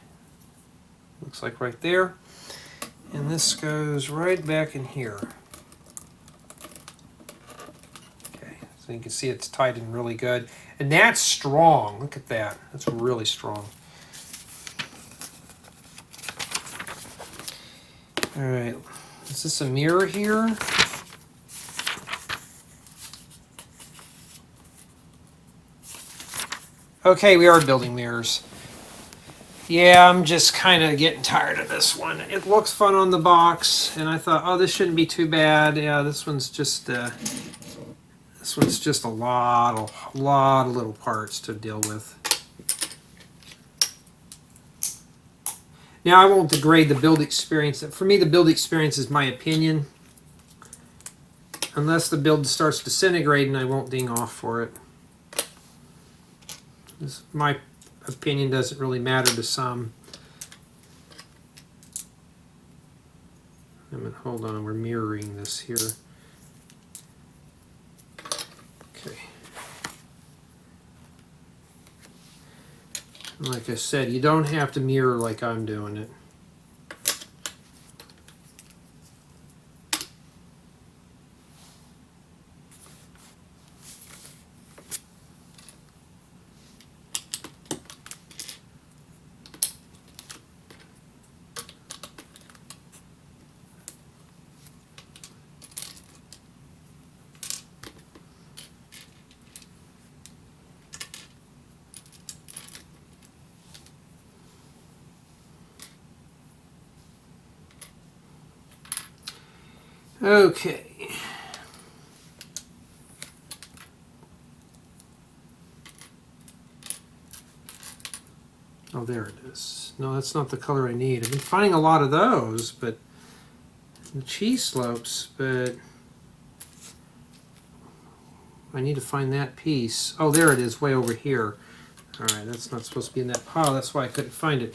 [SPEAKER 1] Looks like right there. And this goes right back in here. Okay, so you can see it's tight and really good. And that's strong. Look at that. That's really strong. All right, is this a mirror here? Okay, we are building mirrors. Yeah, I'm just kind of getting tired of this one. It looks fun on the box, and I thought, oh, this shouldn't be too bad. Yeah, this one's just a lot of little parts to deal with. Now, I won't degrade the build experience. For me, the build experience is my opinion. Unless the build starts disintegrating, I won't ding off for it. My opinion doesn't really matter to some. Hold on, we're mirroring this here. Okay. Like I said, you don't have to mirror like I'm doing it. Okay. Oh, there it is. No, that's not the color I need. I've been finding a lot of those, but the cheese slopes, but I need to find that piece. Oh, there it is, way over here. All right, that's not supposed to be in that pile. That's why I couldn't find it.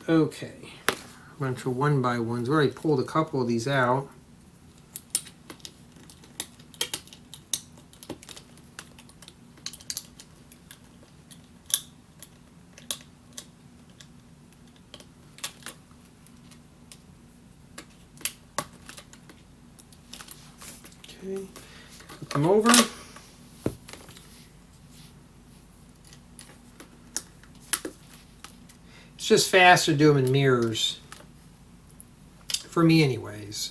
[SPEAKER 1] Okay. A bunch of 1x1s. We already pulled a couple of these out. Okay, put them over. It's just faster to do them in mirrors. For me anyways.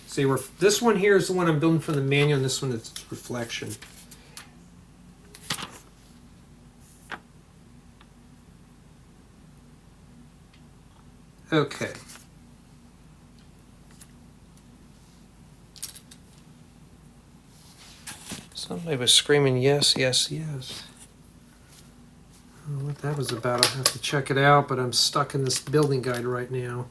[SPEAKER 1] See, this one here is the one I'm building from the manual, and this one is reflection. Okay. Somebody was screaming, yes, yes, yes. I don't know what that was about. I'll have to check it out, but I'm stuck in this building guide right now.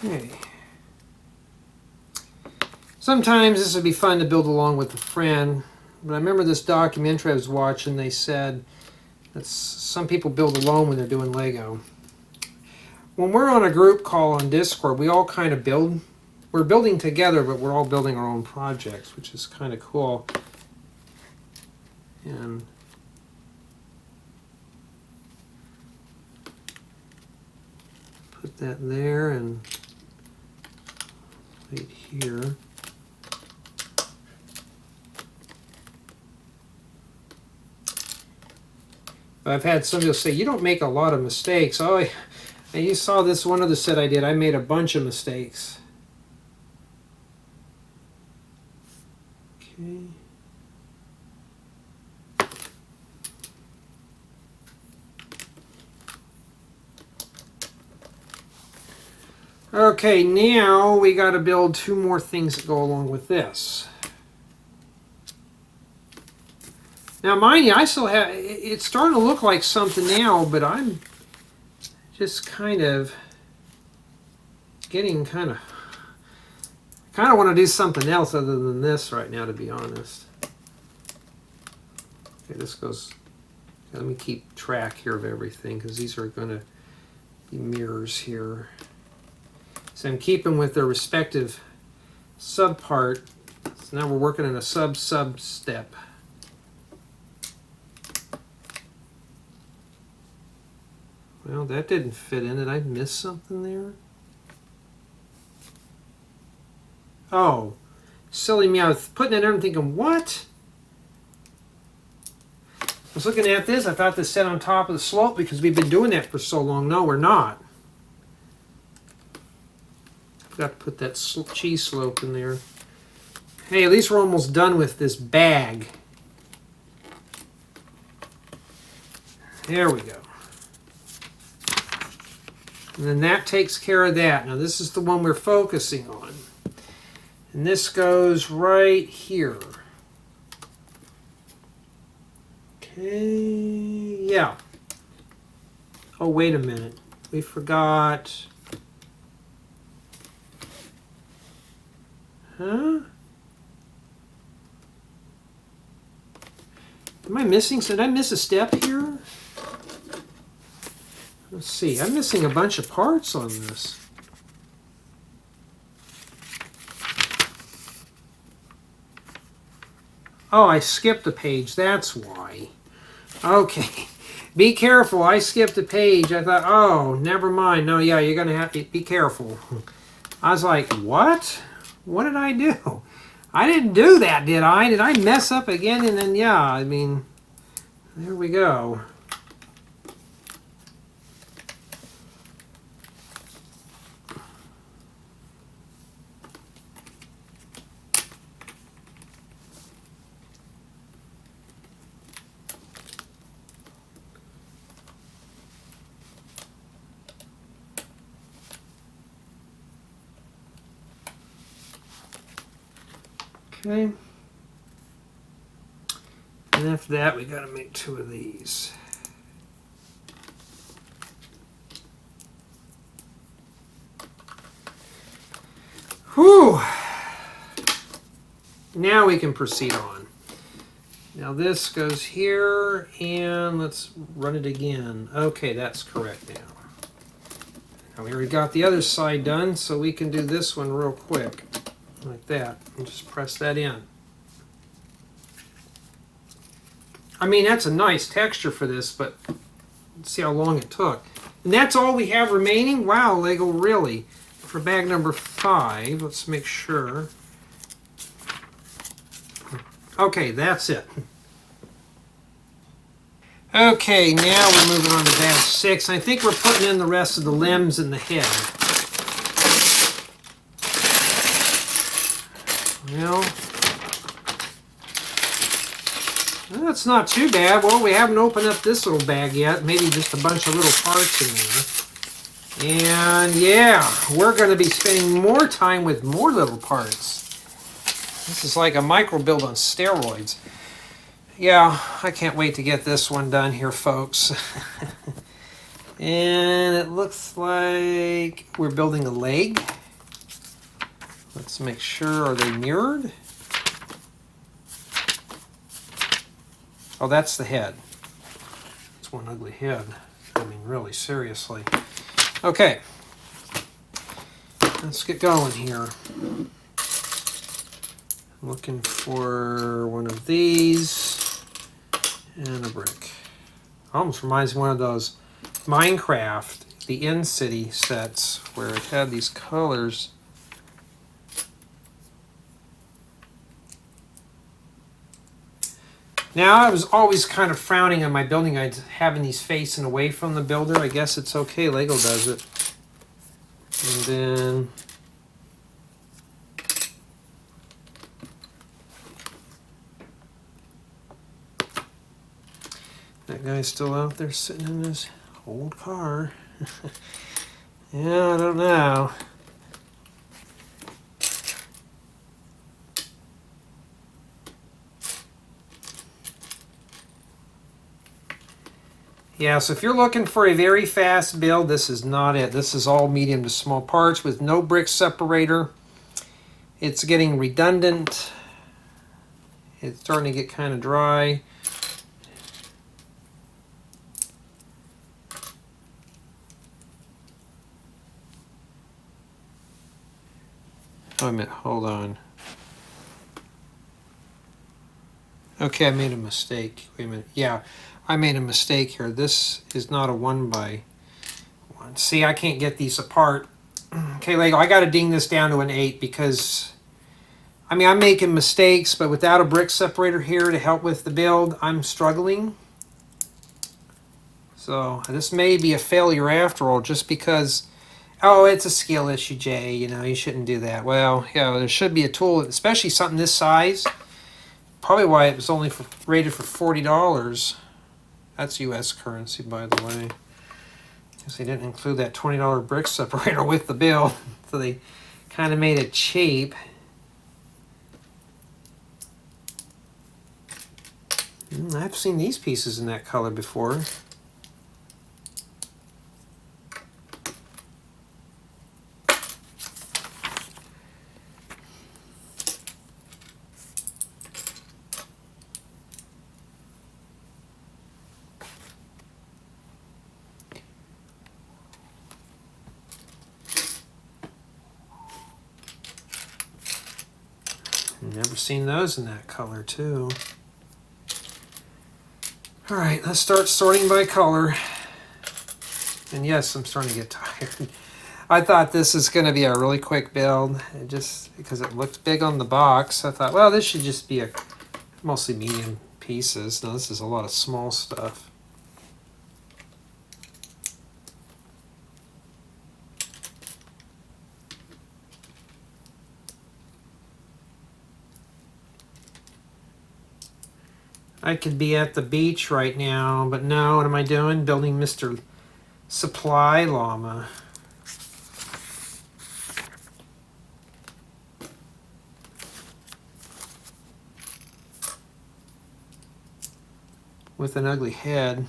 [SPEAKER 1] Okay. Sometimes this would be fun to build along with a friend, but I remember this documentary I was watching, they said that some people build alone when they're doing Lego. When we're on a group call on Discord, we all kind of build. We're building together, but we're all building our own projects, which is kind of cool. And put that there and right here. I've had somebody say, you don't make a lot of mistakes. Oh, you saw this one other set I did. I made a bunch of mistakes. Okay. Okay, now we got to build two more things that go along with this. Now, mind you, I still have, it's starting to look like something now, but I'm just kind of getting kind of want to do something else other than this right now, to be honest. Okay, this goes, let me keep track here of everything because these are going to be mirrors here. So I'm keeping with their respective sub part. So now we're working in a sub step. Well, that didn't fit in. Did I miss something there? Oh, silly me. I was putting it in and thinking, what? I was looking at this. I thought this sat on top of the slope because we've been doing that for so long. No, we're not. Forgot to put that cheese slope in there. Hey, at least we're almost done with this bag. There we go. And then that takes care of that. Now this is the one we're focusing on. And this goes right here. Okay, yeah. Oh, wait a minute. We forgot. Huh? Am I missing? Did I miss a step here? Let's see. I'm missing a bunch of parts on this. Oh, I skipped a page. That's why. Okay. Be careful. I skipped a page. I thought, oh, never mind. No, yeah, you're going to have to be careful. I was like, what? What did I do? I didn't do that, did I? Did I mess up again? And then, yeah, I mean, there we go. Okay. And after that, we got to make 2 of these. Whew. Now we can proceed on. Now this goes here, and let's run it again. Okay, that's correct now. Now we already got the other side done, so we can do this one real quick. Like that, and just press that in. I mean, that's a nice texture for this, but let's see how long it took. And that's all we have remaining? Wow, Lego, really? For bag number 5, let's make sure. Okay, that's it. Okay, now we're moving on to bag 6. I think we're putting in the rest of the limbs and the head. Well, that's not too bad. Well, we haven't opened up this little bag yet. Maybe just a bunch of little parts in there. And yeah, we're going to be spending more time with more little parts. This is like a micro build on steroids. Yeah, I can't wait to get this one done here, folks. And it looks like we're building a leg. Let's make sure, are they mirrored? Oh, that's the head. It's one ugly head. I mean, really, seriously. Okay. Let's get going here. I'm looking for one of these and a brick. Almost reminds me of one of those Minecraft, the In-City sets, where it had these colors. Now, I was always kind of frowning on my building guides having these facing away from the builder. I guess it's okay. Lego does it. And then that guy's still out there sitting in his old car. Yeah, I don't know. Yeah, so if you're looking for a very fast build, this is not it. This is all medium to small parts with no brick separator. It's getting redundant. It's starting to get kind of dry. Oh, a minute, hold on. Okay, I made a mistake. Wait a minute. Yeah, I made a mistake here. This is not a 1x1. See, I can't get these apart. Okay, Lego, I got to ding this down to an 8 because, I mean, I'm making mistakes, but without a brick separator here to help with the build, I'm struggling. So this may be a failure after all, just because, oh, it's a skill issue, Jay. You know, you shouldn't do that. Well, yeah, there should be a tool, especially something this size. Probably why it was only rated for $40. That's U.S. currency, by the way. Because they didn't include that $20 brick separator with the bill, so they kind of made it cheap. I've seen these pieces in that color before. Never seen those in that color too. All right, let's start sorting by color. And yes, I'm starting to get tired. I thought this is going to be a really quick build, just because it looked big on the box. I thought, well, this should just be a mostly medium pieces. No, this is a lot of small stuff. I could be at the beach right now, but no, what am I doing? Building Mr. Supply Llama. With an ugly head.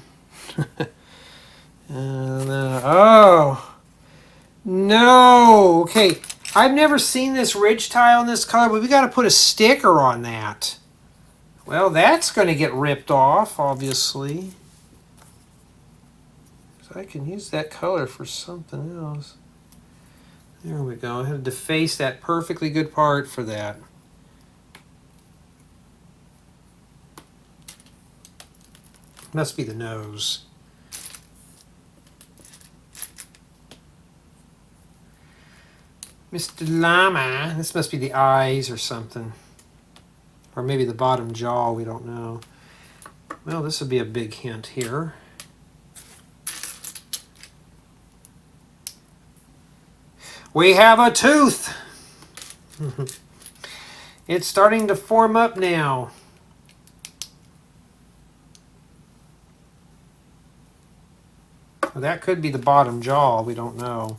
[SPEAKER 1] Oh! No! Okay, I've never seen this ridge tile in this color, but we got to put a sticker on that. Well, that's going to get ripped off, obviously. So I can use that color for something else. There we go. I had to deface that perfectly good part for that. Must be the nose. Mr. Llama. This must be the eyes or something. Or maybe the bottom jaw, we don't know. Well, this would be a big hint here. We have a tooth! It's starting to form up now. Well, that could be the bottom jaw, we don't know.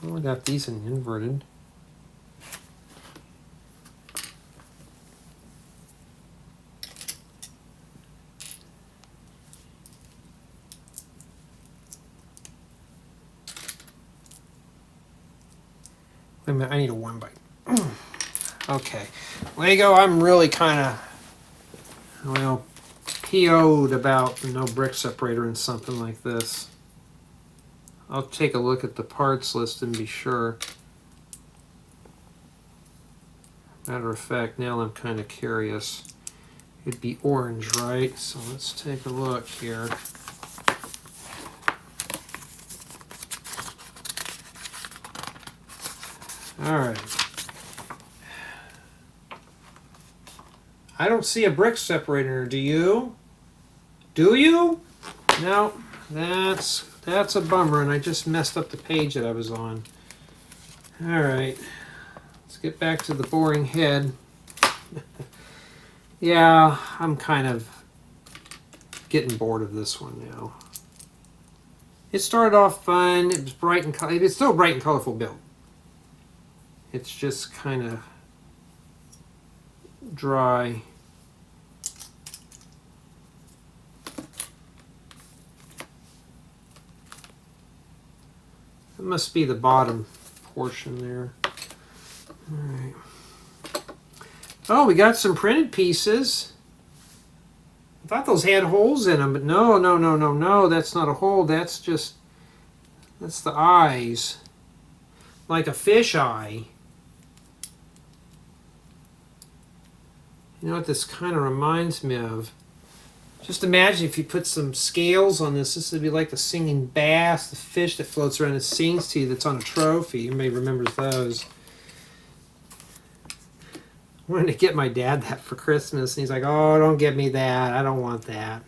[SPEAKER 1] Oh, we got these in inverted. Wait a minute, I need a 1x. Okay. Lego, I'm really kind of, well, PO'd about the no brick separator in something like this. I'll take a look at the parts list and be sure. Matter of fact, now I'm kind of curious. It'd be orange, right? So let's take a look here. All right. I don't see a brick separator, do you? Do you? No, that's a bummer, and I just messed up the page that I was on. All right, let's get back to the boring head. Yeah, I'm kind of getting bored of this one now. It started off fun. It was bright and it's still a bright and colorful build. It's just kind of dry. It must be the bottom portion there. All right. Oh, we got some printed pieces. I thought those had holes in them, but no, that's not a hole. That's the eyes. Like a fish eye. You know what this kind of reminds me of? Just imagine if you put some scales on this. This would be like the singing bass, the fish that floats around and sings to you that's on a trophy. You may remember those. I wanted to get my dad that for Christmas, and he's like, oh, don't get me that. I don't want that.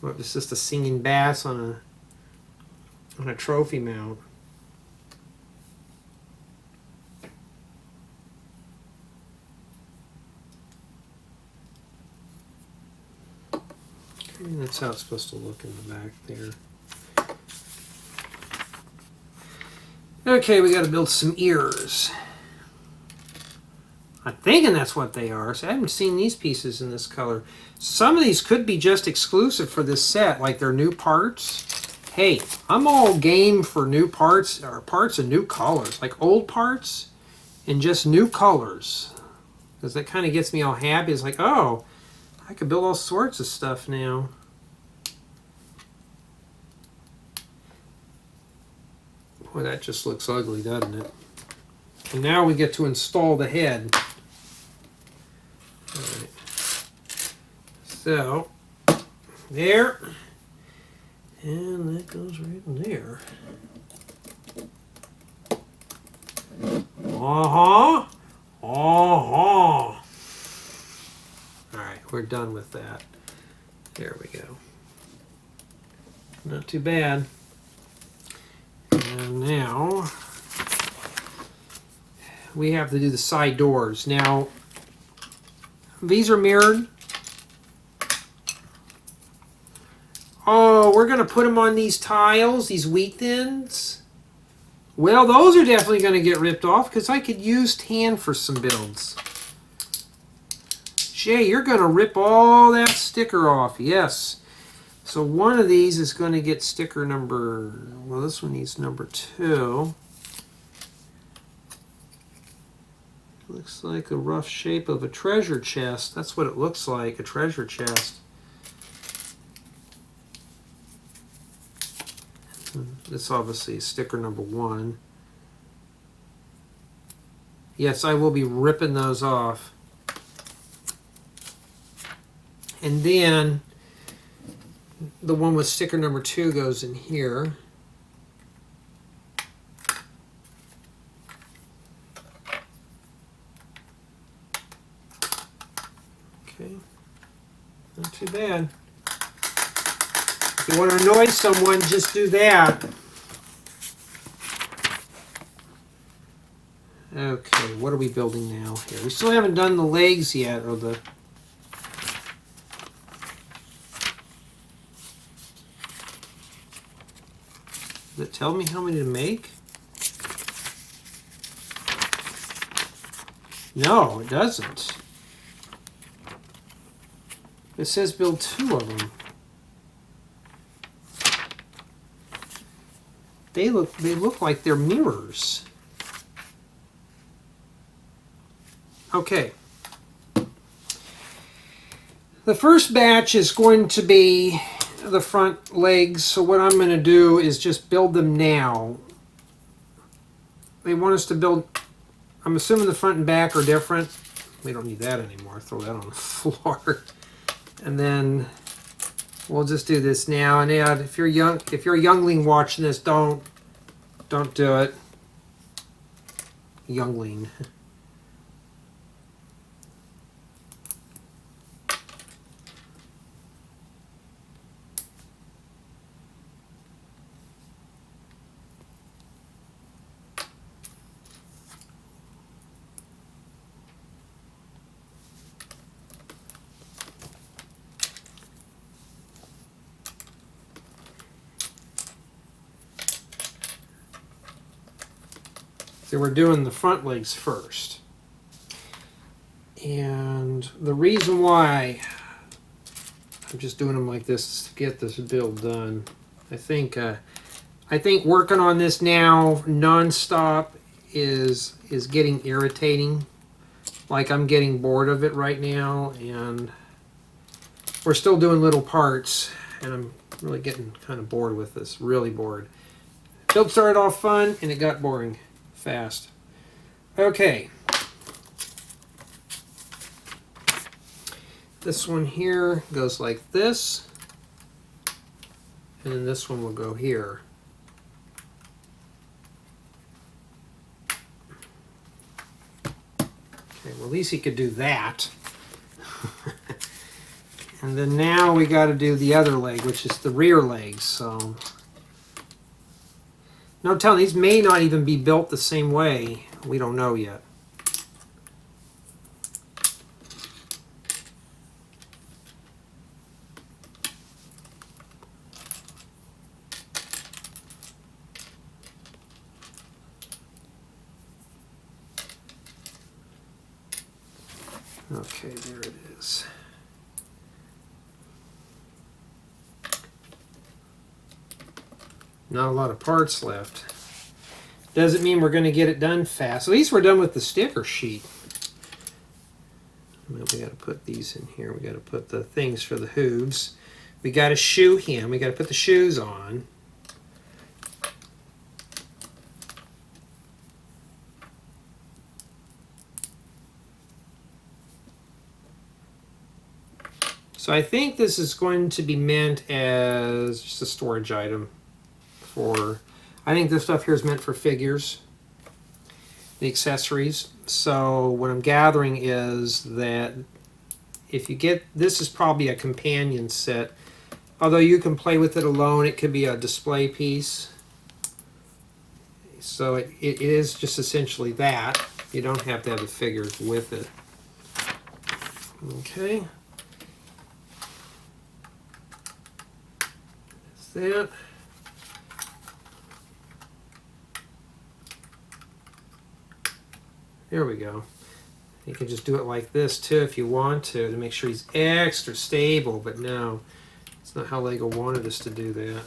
[SPEAKER 1] Well, it's just a singing bass on a trophy mount. And that's how it's supposed to look in the back there. Okay, we got to build some ears. I'm thinking that's what they are. So I haven't seen these pieces in this color. Some of these could be just exclusive for this set, like they're new parts. Hey, I'm all game for new parts, or parts in new colors, like old parts and just new colors. Because that kind of gets me all happy. It's like, oh, I could build all sorts of stuff now. Boy, that just looks ugly, doesn't it? And now we get to install the head. All right. So, there. And that goes right in there. Uh-huh. Uh-huh. Alright, we're done with that. There we go. Not too bad. And now we have to do the side doors. Now, these are mirrored. Oh, we're going to put them on these tiles, these wheat thins. Well, those are definitely going to get ripped off because I could use tan for some builds. Jay, you're going to rip all that sticker off. Yes. So one of these is going to get sticker number, well, this one needs number 2. Looks like a rough shape of a treasure chest. That's what it looks like, a treasure chest. This obviously is sticker number 1. Yes, I will be ripping those off. And then the one with sticker number 2 goes in here. Okay, not too bad. If you want to annoy someone, just do that. Okay, what are we building now here? We still haven't done the legs yet, or the... Does it tell me how many to make? No, it doesn't. It says build 2 of them. They look like they're mirrors. Okay. The first batch is going to be the front legs, so what I'm going to do is just build them now. They want us to build, I'm assuming the front and back are different. We don't need that anymore. Throw that on the floor. And then we'll just do this now. And yeah, if you're a youngling watching this, don't do it. Youngling. So we're doing the front legs first. And the reason why I'm just doing them like this is to get this build done. I think working on this now nonstop is getting irritating. Like, I'm getting bored of it right now, and we're still doing little parts, and I'm really getting kind of bored with this. Really bored. Build started off fun, and it got boring fast. Okay. This one here goes like this, and then this one will go here. Okay, well, at least he could do that. And then now we got to do the other leg, which is the rear legs. So, no telling, these may not even be built the same way. We don't know yet. Okay, there it is. Not a lot of parts left. Doesn't mean we're going to get it done fast. At least we're done with the sticker sheet. We got to put these in here. We got to put the things for the hooves. We got to shoe him. We got to put the shoes on. So I think this is going to be meant as just a storage item for, I think this stuff here is meant for figures, the accessories. So what I'm gathering is that if you get, this is probably a companion set. Although you can play with it alone, it could be a display piece. So it is just essentially that. You don't have to have the figures with it. Okay. That. There we go. You can just do it like this too if you want to make sure he's extra stable, but no, it's not how LEGO wanted us to do that.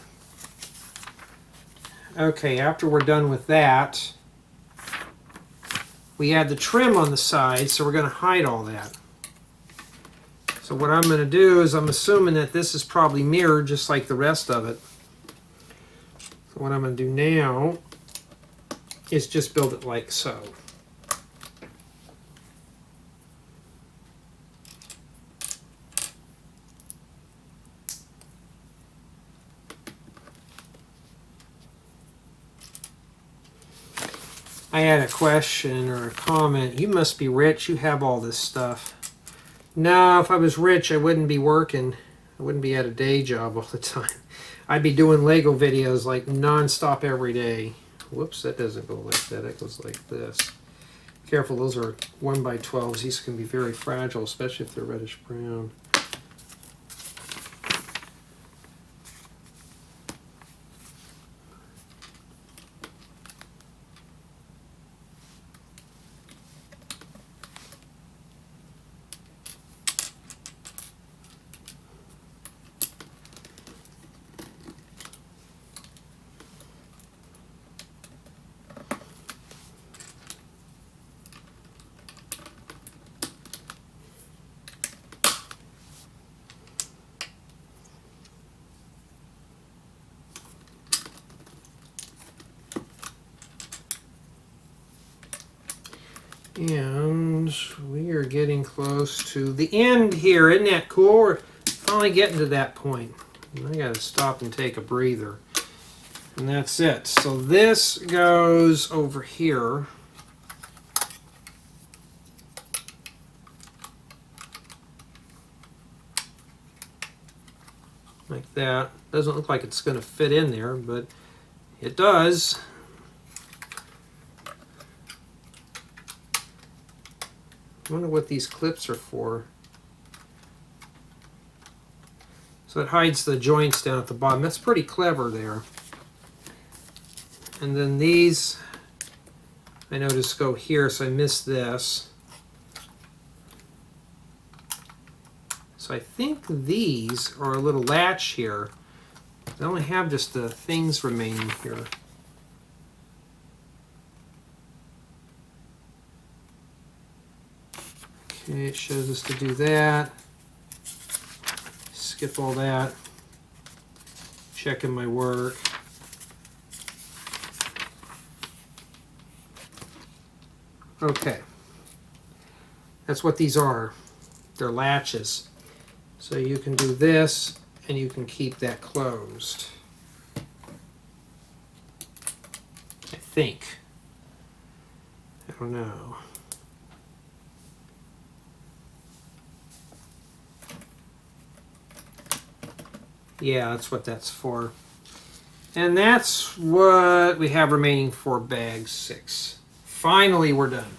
[SPEAKER 1] Okay, after we're done with that, we add the trim on the side, so we're going to hide all that. So what I'm going to do is, I'm assuming that this is probably mirrored just like the rest of it. So what I'm going to do now is just build it like so. I had a question or a comment. You must be rich. You have all this stuff. No, if I was rich, I wouldn't be working. I wouldn't be at a day job all the time. I'd be doing LEGO videos like non-stop every day. Whoops, that doesn't go like that. It goes like this. Careful, those are 1x12s. These can be very fragile, especially if they're reddish brown. And we are getting close to the end here. Isn't that cool? We're finally getting to that point. I got to stop and take a breather. And that's it. So this goes over here. Like that. Doesn't look like it's going to fit in there, but it does. I wonder what these clips are for. So it hides the joints down at the bottom. That's pretty clever there. And then these, I noticed, go here, so I missed this. So I think these are a little latch here. I only have just the things remaining here. Okay, it shows us to do that. Skip all that. Checking my work. Okay. That's what these are. They're latches. So you can do this and you can keep that closed. I think. I don't know. Yeah, that's what that's for. And that's what we have remaining for bag 6. Finally, we're done.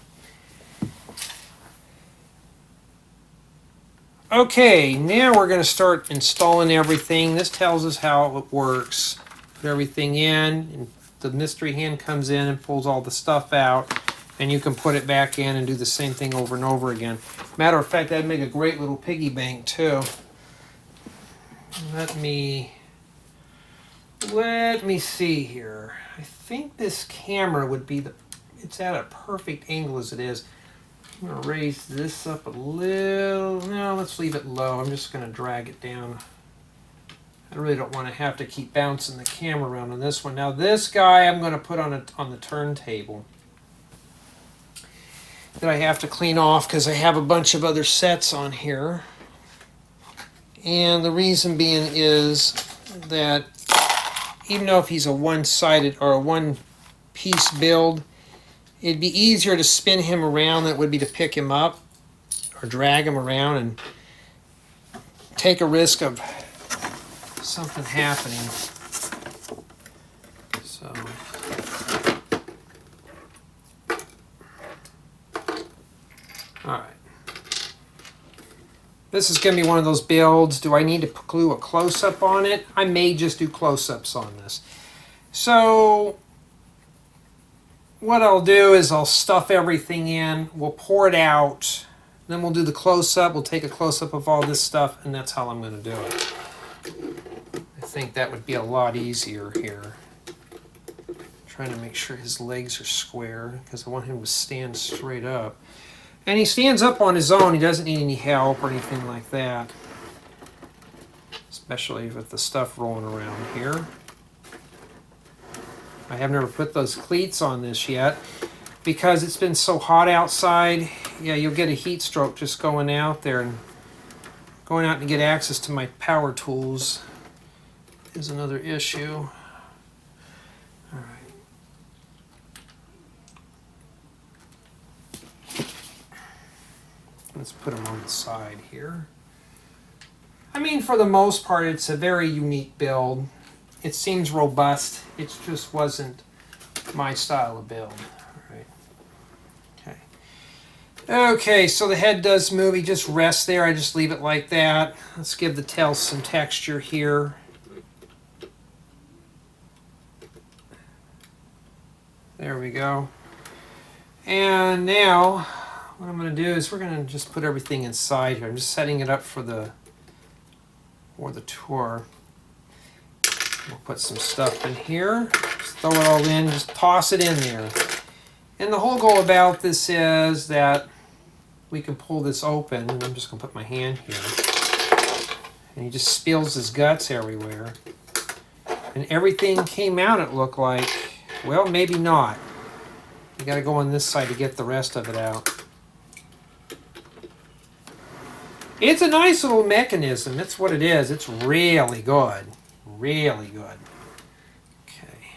[SPEAKER 1] Okay, now we're going to start installing everything. This tells us how it works. Put everything in, and the mystery hand comes in and pulls all the stuff out, and you can put it back in and do the same thing over and over again. Matter of fact, that'd make a great little piggy bank too. Let me see here. I think this camera would be it's at a perfect angle as it is. I'm going to raise this up a little. No, let's leave it low. I'm just going to drag it down. I really don't want to have to keep bouncing the camera around on this one. Now this guy I'm going to put on the turntable that I have to clean off because I have a bunch of other sets on here. And the reason being is that even though if he's a one-sided or a one-piece build, it'd be easier to spin him around than it would be to pick him up or drag him around and take a risk of something happening. So, all right. This is going to be one of those builds. Do I need to glue a close-up on it? I may just do close-ups on this. So what I'll do is I'll stuff everything in. We'll pour it out. Then we'll do the close-up. We'll take a close-up of all this stuff, and that's how I'm going to do it. I think that would be a lot easier here. I'm trying to make sure his legs are square because I want him to stand straight up. And he stands up on his own. He doesn't need any help or anything like that. Especially with the stuff rolling around here. I have never put those cleats on this yet because it's been so hot outside. Yeah, you'll get a heat stroke just going out there, and going out to get access to my power tools is another issue. All right. Let's put them on the side here. I mean, for the most part, it's a very unique build. It seems robust. It just wasn't my style of build. All right. Okay. Okay, so the head does move. He just rests there. I just leave it like that. Let's give the tail some texture here. There we go. And now what I'm going to do is we're going to just put everything inside here. I'm just setting it up for the tour. We'll put some stuff in here. Just throw it all in. Just toss it in there. And the whole goal about this is that we can pull this open. And I'm just going to put my hand here. And he just spills his guts everywhere. And everything came out, it looked like. Well, maybe not. You got to go on this side to get the rest of it out. It's a nice little mechanism. That's what it is. It's really good. Really good. Okay.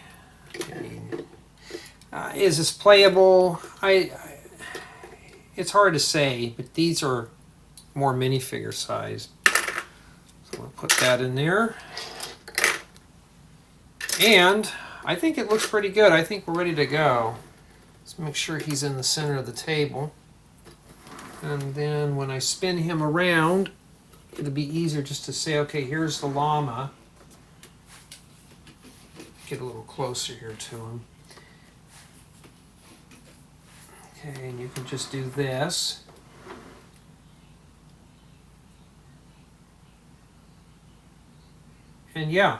[SPEAKER 1] I mean, is this playable? It's hard to say, but these are more minifigure sized. So we'll put that in there. And I think it looks pretty good. I think we're ready to go. Let's make sure he's in the center of the table. And then when I spin him around, it'll be easier just to say, okay, here's the llama. Get a little closer here to him. Okay, and you can just do this. And yeah.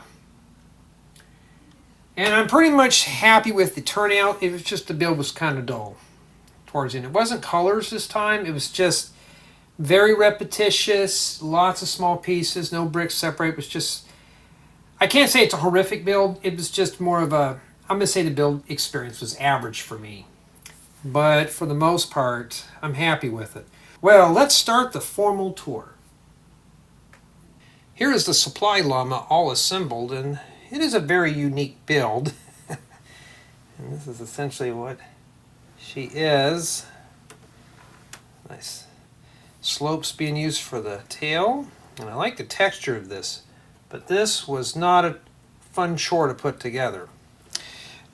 [SPEAKER 1] And I'm pretty much happy with the turnout. It was just the build was kind of dull towards the end. It wasn't colors this time. It was just very repetitious, lots of small pieces, no brick separate. It was just, I can't say it's a horrific build. It was just more of a, I'm going to say the build experience was average for me. But for the most part, I'm happy with it. Well, let's start the formal tour. Here is the Supply Llama all assembled, and it is a very unique build. And this is essentially what she is. Nice slopes being used for the tail. And I like the texture of this, but this was not a fun chore to put together.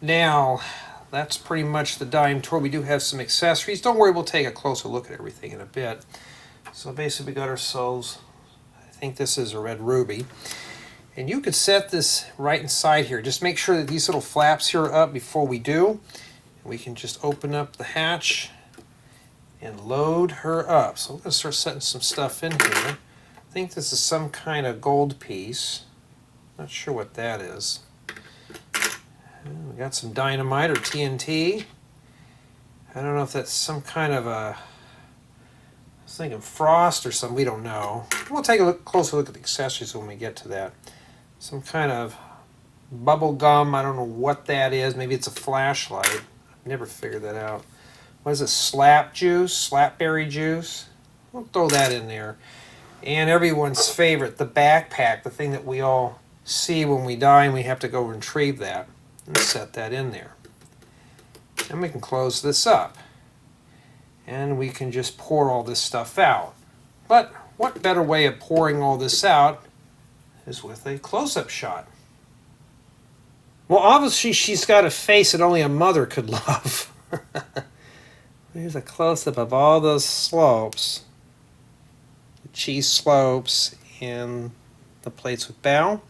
[SPEAKER 1] Now, that's pretty much the dime tour. We do have some accessories. Don't worry, we'll take a closer look at everything in a bit. So basically we got ourselves, I think this is a red ruby. And you could set this right inside here. Just make sure that these little flaps here are up before we do. We can just open up the hatch and load her up. So we're going to start setting some stuff in here. I think this is some kind of gold piece. Not sure what that is. We got some dynamite or TNT. I don't know if that's some kind of a, I was thinking frost or something, we don't know. We'll take a closer look at the accessories when we get to that. Some kind of bubble gum, I don't know what that is. Maybe it's a flashlight. I've never figured that out. What is it, slap juice, slapberry juice? We'll throw that in there. And everyone's favorite, the backpack, the thing that we all see when we die and we have to go retrieve that. Let's set that in there. And we can close this up. And we can just pour all this stuff out. But what better way of pouring all this out is with a close-up shot. Well, obviously she's got a face that only a mother could love. Here's a close-up of all those slopes. The cheese slopes and the plates with bow.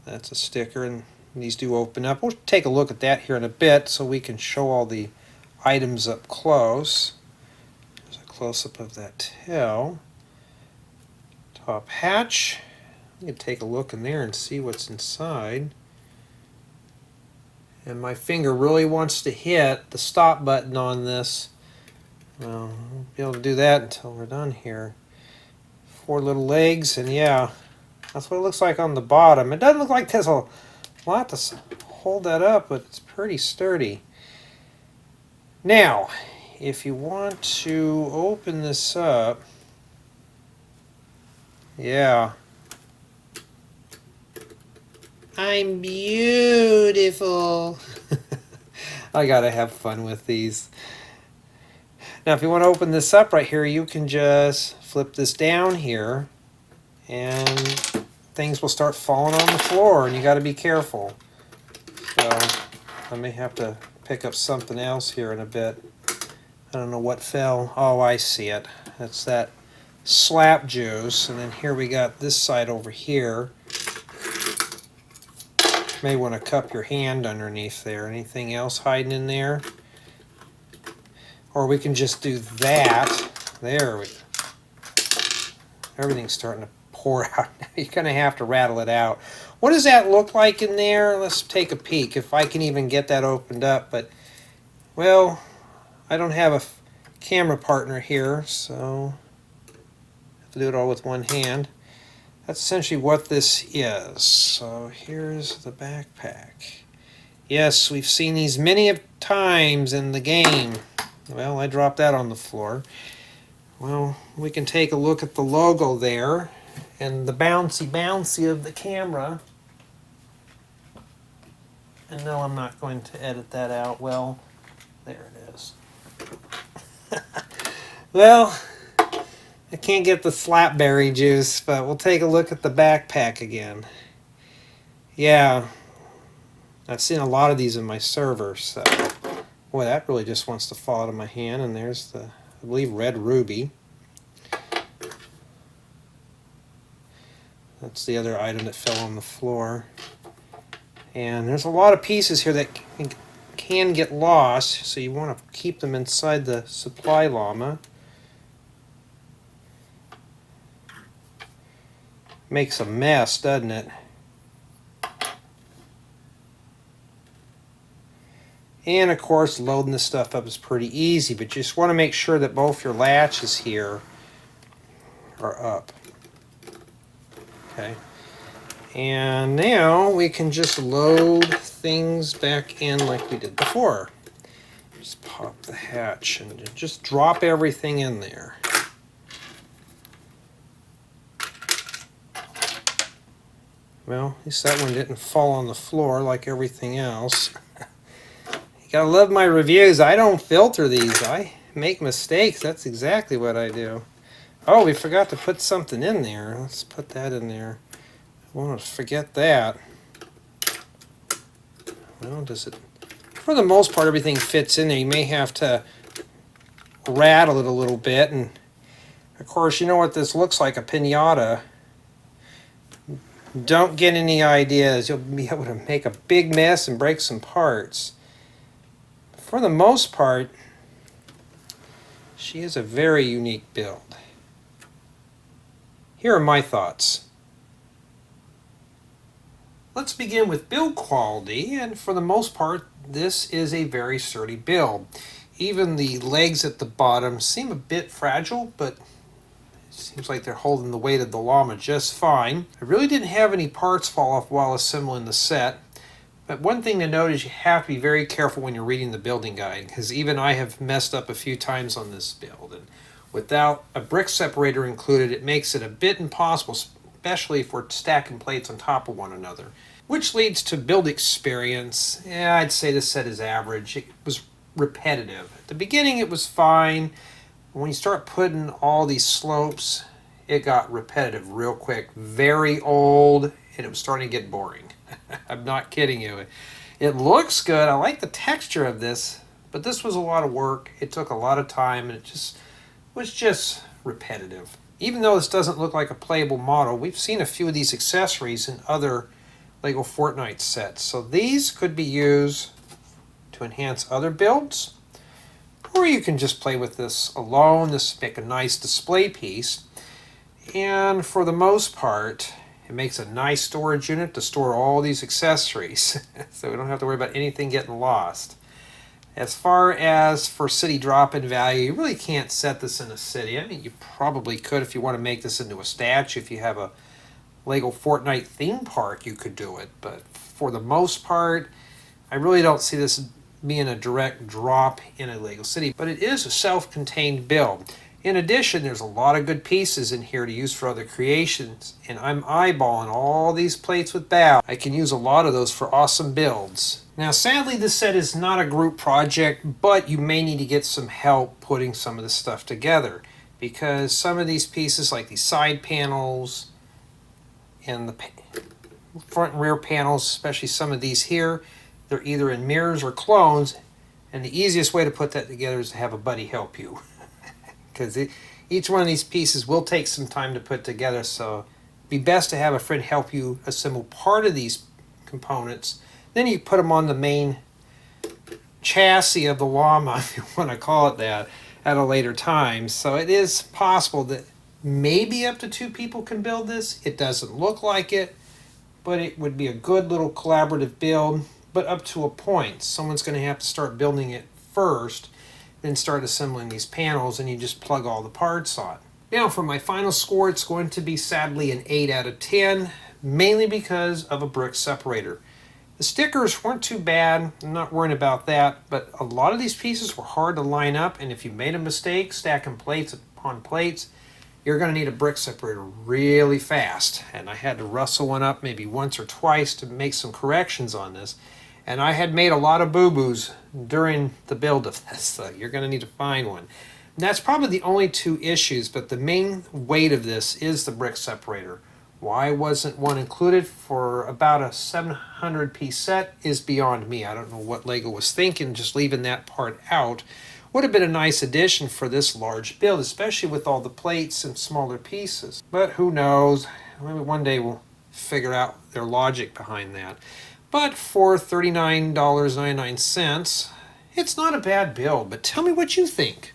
[SPEAKER 1] That's a sticker, and these do open up. We'll take a look at that here in a bit so we can show all the items up close. There's a close-up of that tail. Top hatch. We can take a look in there and see what's inside. And my finger really wants to hit the stop button on this. Well, I won't be able to do that until we're done here. 4 little legs, and yeah, that's what it looks like on the bottom. It doesn't look like there's a lot to hold that up, but it's pretty sturdy. Now, if you want to open this up, yeah. I'm beautiful. I gotta have fun with these. Now, if you want to open this up right here, you can just flip this down here, and things will start falling on the floor, and you got to be careful. So I may have to pick up something else here in a bit. I don't know what fell. Oh, I see it. That's that slap juice. And then here we got this side over here. May want to cup your hand underneath there. Anything else hiding in there? Or we can just do that. There we go. Everything's starting to pour out. You're going to have to rattle it out. What does that look like in there? Let's take a peek if I can even get that opened up. But, well, I don't have a camera partner here, so I have to do it all with one hand. That's essentially what this is. So here's the backpack. Yes, we've seen these many of times in the game. Well, I dropped that on the floor. Well, we can take a look at the logo there and the bouncy of the camera. And no, I'm not going to edit that out. Well, there it is. Well, I can't get the slapberry juice, but we'll take a look at the backpack again. Yeah, I've seen a lot of these in my server, so boy, that really just wants to fall out of my hand. And there's the, I believe, red ruby. That's the other item that fell on the floor. And there's a lot of pieces here that can get lost, so you want to keep them inside the Supply Llama. Makes a mess, doesn't it? And of course, loading this stuff up is pretty easy, but you just want to make sure that both your latches here are up. Okay. And now we can just load things back in like we did before. Just pop the hatch and just drop everything in there. Well, at least that one didn't fall on the floor like everything else. You gotta love my reviews. I don't filter these. I make mistakes. That's exactly what I do. Oh, we forgot to put something in there. Let's put that in there. I won't forget that. Well, does it... For the most part, everything fits in there. You may have to rattle it a little bit. And, of course, you know what this looks like, a piñata. Don't get any ideas. You'll be able to make a big mess and break some parts. For the most part, she is a very unique build. Here are my thoughts. Let's begin with build quality, and for the most part, this is a very sturdy build. Even the legs at the bottom seem a bit fragile, but seems like they're holding the weight of the llama just fine. I really didn't have any parts fall off while assembling the set. But one thing to note is you have to be very careful when you're reading the building guide, because even I have messed up a few times on this build. And without a brick separator included, it makes it a bit impossible, especially if we're stacking plates on top of one another. Which leads to build experience. Yeah, I'd say this set is average. It was repetitive. At the beginning it was fine. When you start putting all these slopes, it got repetitive real quick. Very old, and it was starting to get boring. I'm not kidding you. It looks good. I like the texture of this, but this was a lot of work. It took a lot of time, and it was just repetitive. Even though this doesn't look like a playable model, we've seen a few of these accessories in other LEGO Fortnite sets. So these could be used to enhance other builds. Or you can just play with this alone. This make a nice display piece. And for the most part, it makes a nice storage unit to store all these accessories. So we don't have to worry about anything getting lost. As far as for city drop-in value, you really can't set this in a city. I mean, you probably could if you want to make this into a statue. If you have a LEGO Fortnite theme park, you could do it. But for the most part, I really don't see this being a direct drop in a LEGO city, but it is a self-contained build. In addition, there's a lot of good pieces in here to use for other creations, and I'm eyeballing all these plates with bow. I can use a lot of those for awesome builds. Now, sadly, this set is not a group project, but you may need to get some help putting some of this stuff together, because some of these pieces, like these side panels and the front and rear panels, especially some of these here, they're either in mirrors or clones, and the easiest way to put that together is to have a buddy help you. Because each one of these pieces will take some time to put together, so it'd be best to have a friend help you assemble part of these components. Then you put them on the main chassis of the llama, if you want to call it that, at a later time. So it is possible that maybe up to 2 people can build this. It doesn't look like it, but it would be a good little collaborative build. But up to a point, someone's going to have to start building it first, then start assembling these panels, and you just plug all the parts on. Now for my final score, it's going to be sadly an 8 out of 10, mainly because of a brick separator. The stickers weren't too bad, I'm not worrying about that, but a lot of these pieces were hard to line up, and if you made a mistake stacking plates upon plates, you're going to need a brick separator really fast. And I had to rustle one up maybe once or twice to make some corrections on this. And I had made a lot of boo-boos during the build of this, so you're going to need to find one. And that's probably the only 2 issues, but the main weight of this is the brick separator. Why wasn't one included for about a 700-piece set is beyond me. I don't know what LEGO was thinking, just leaving that part out. Would have been a nice addition for this large build, especially with all the plates and smaller pieces. But who knows, maybe one day we'll figure out their logic behind that. But for $39.99, it's not a bad build, but tell me what you think.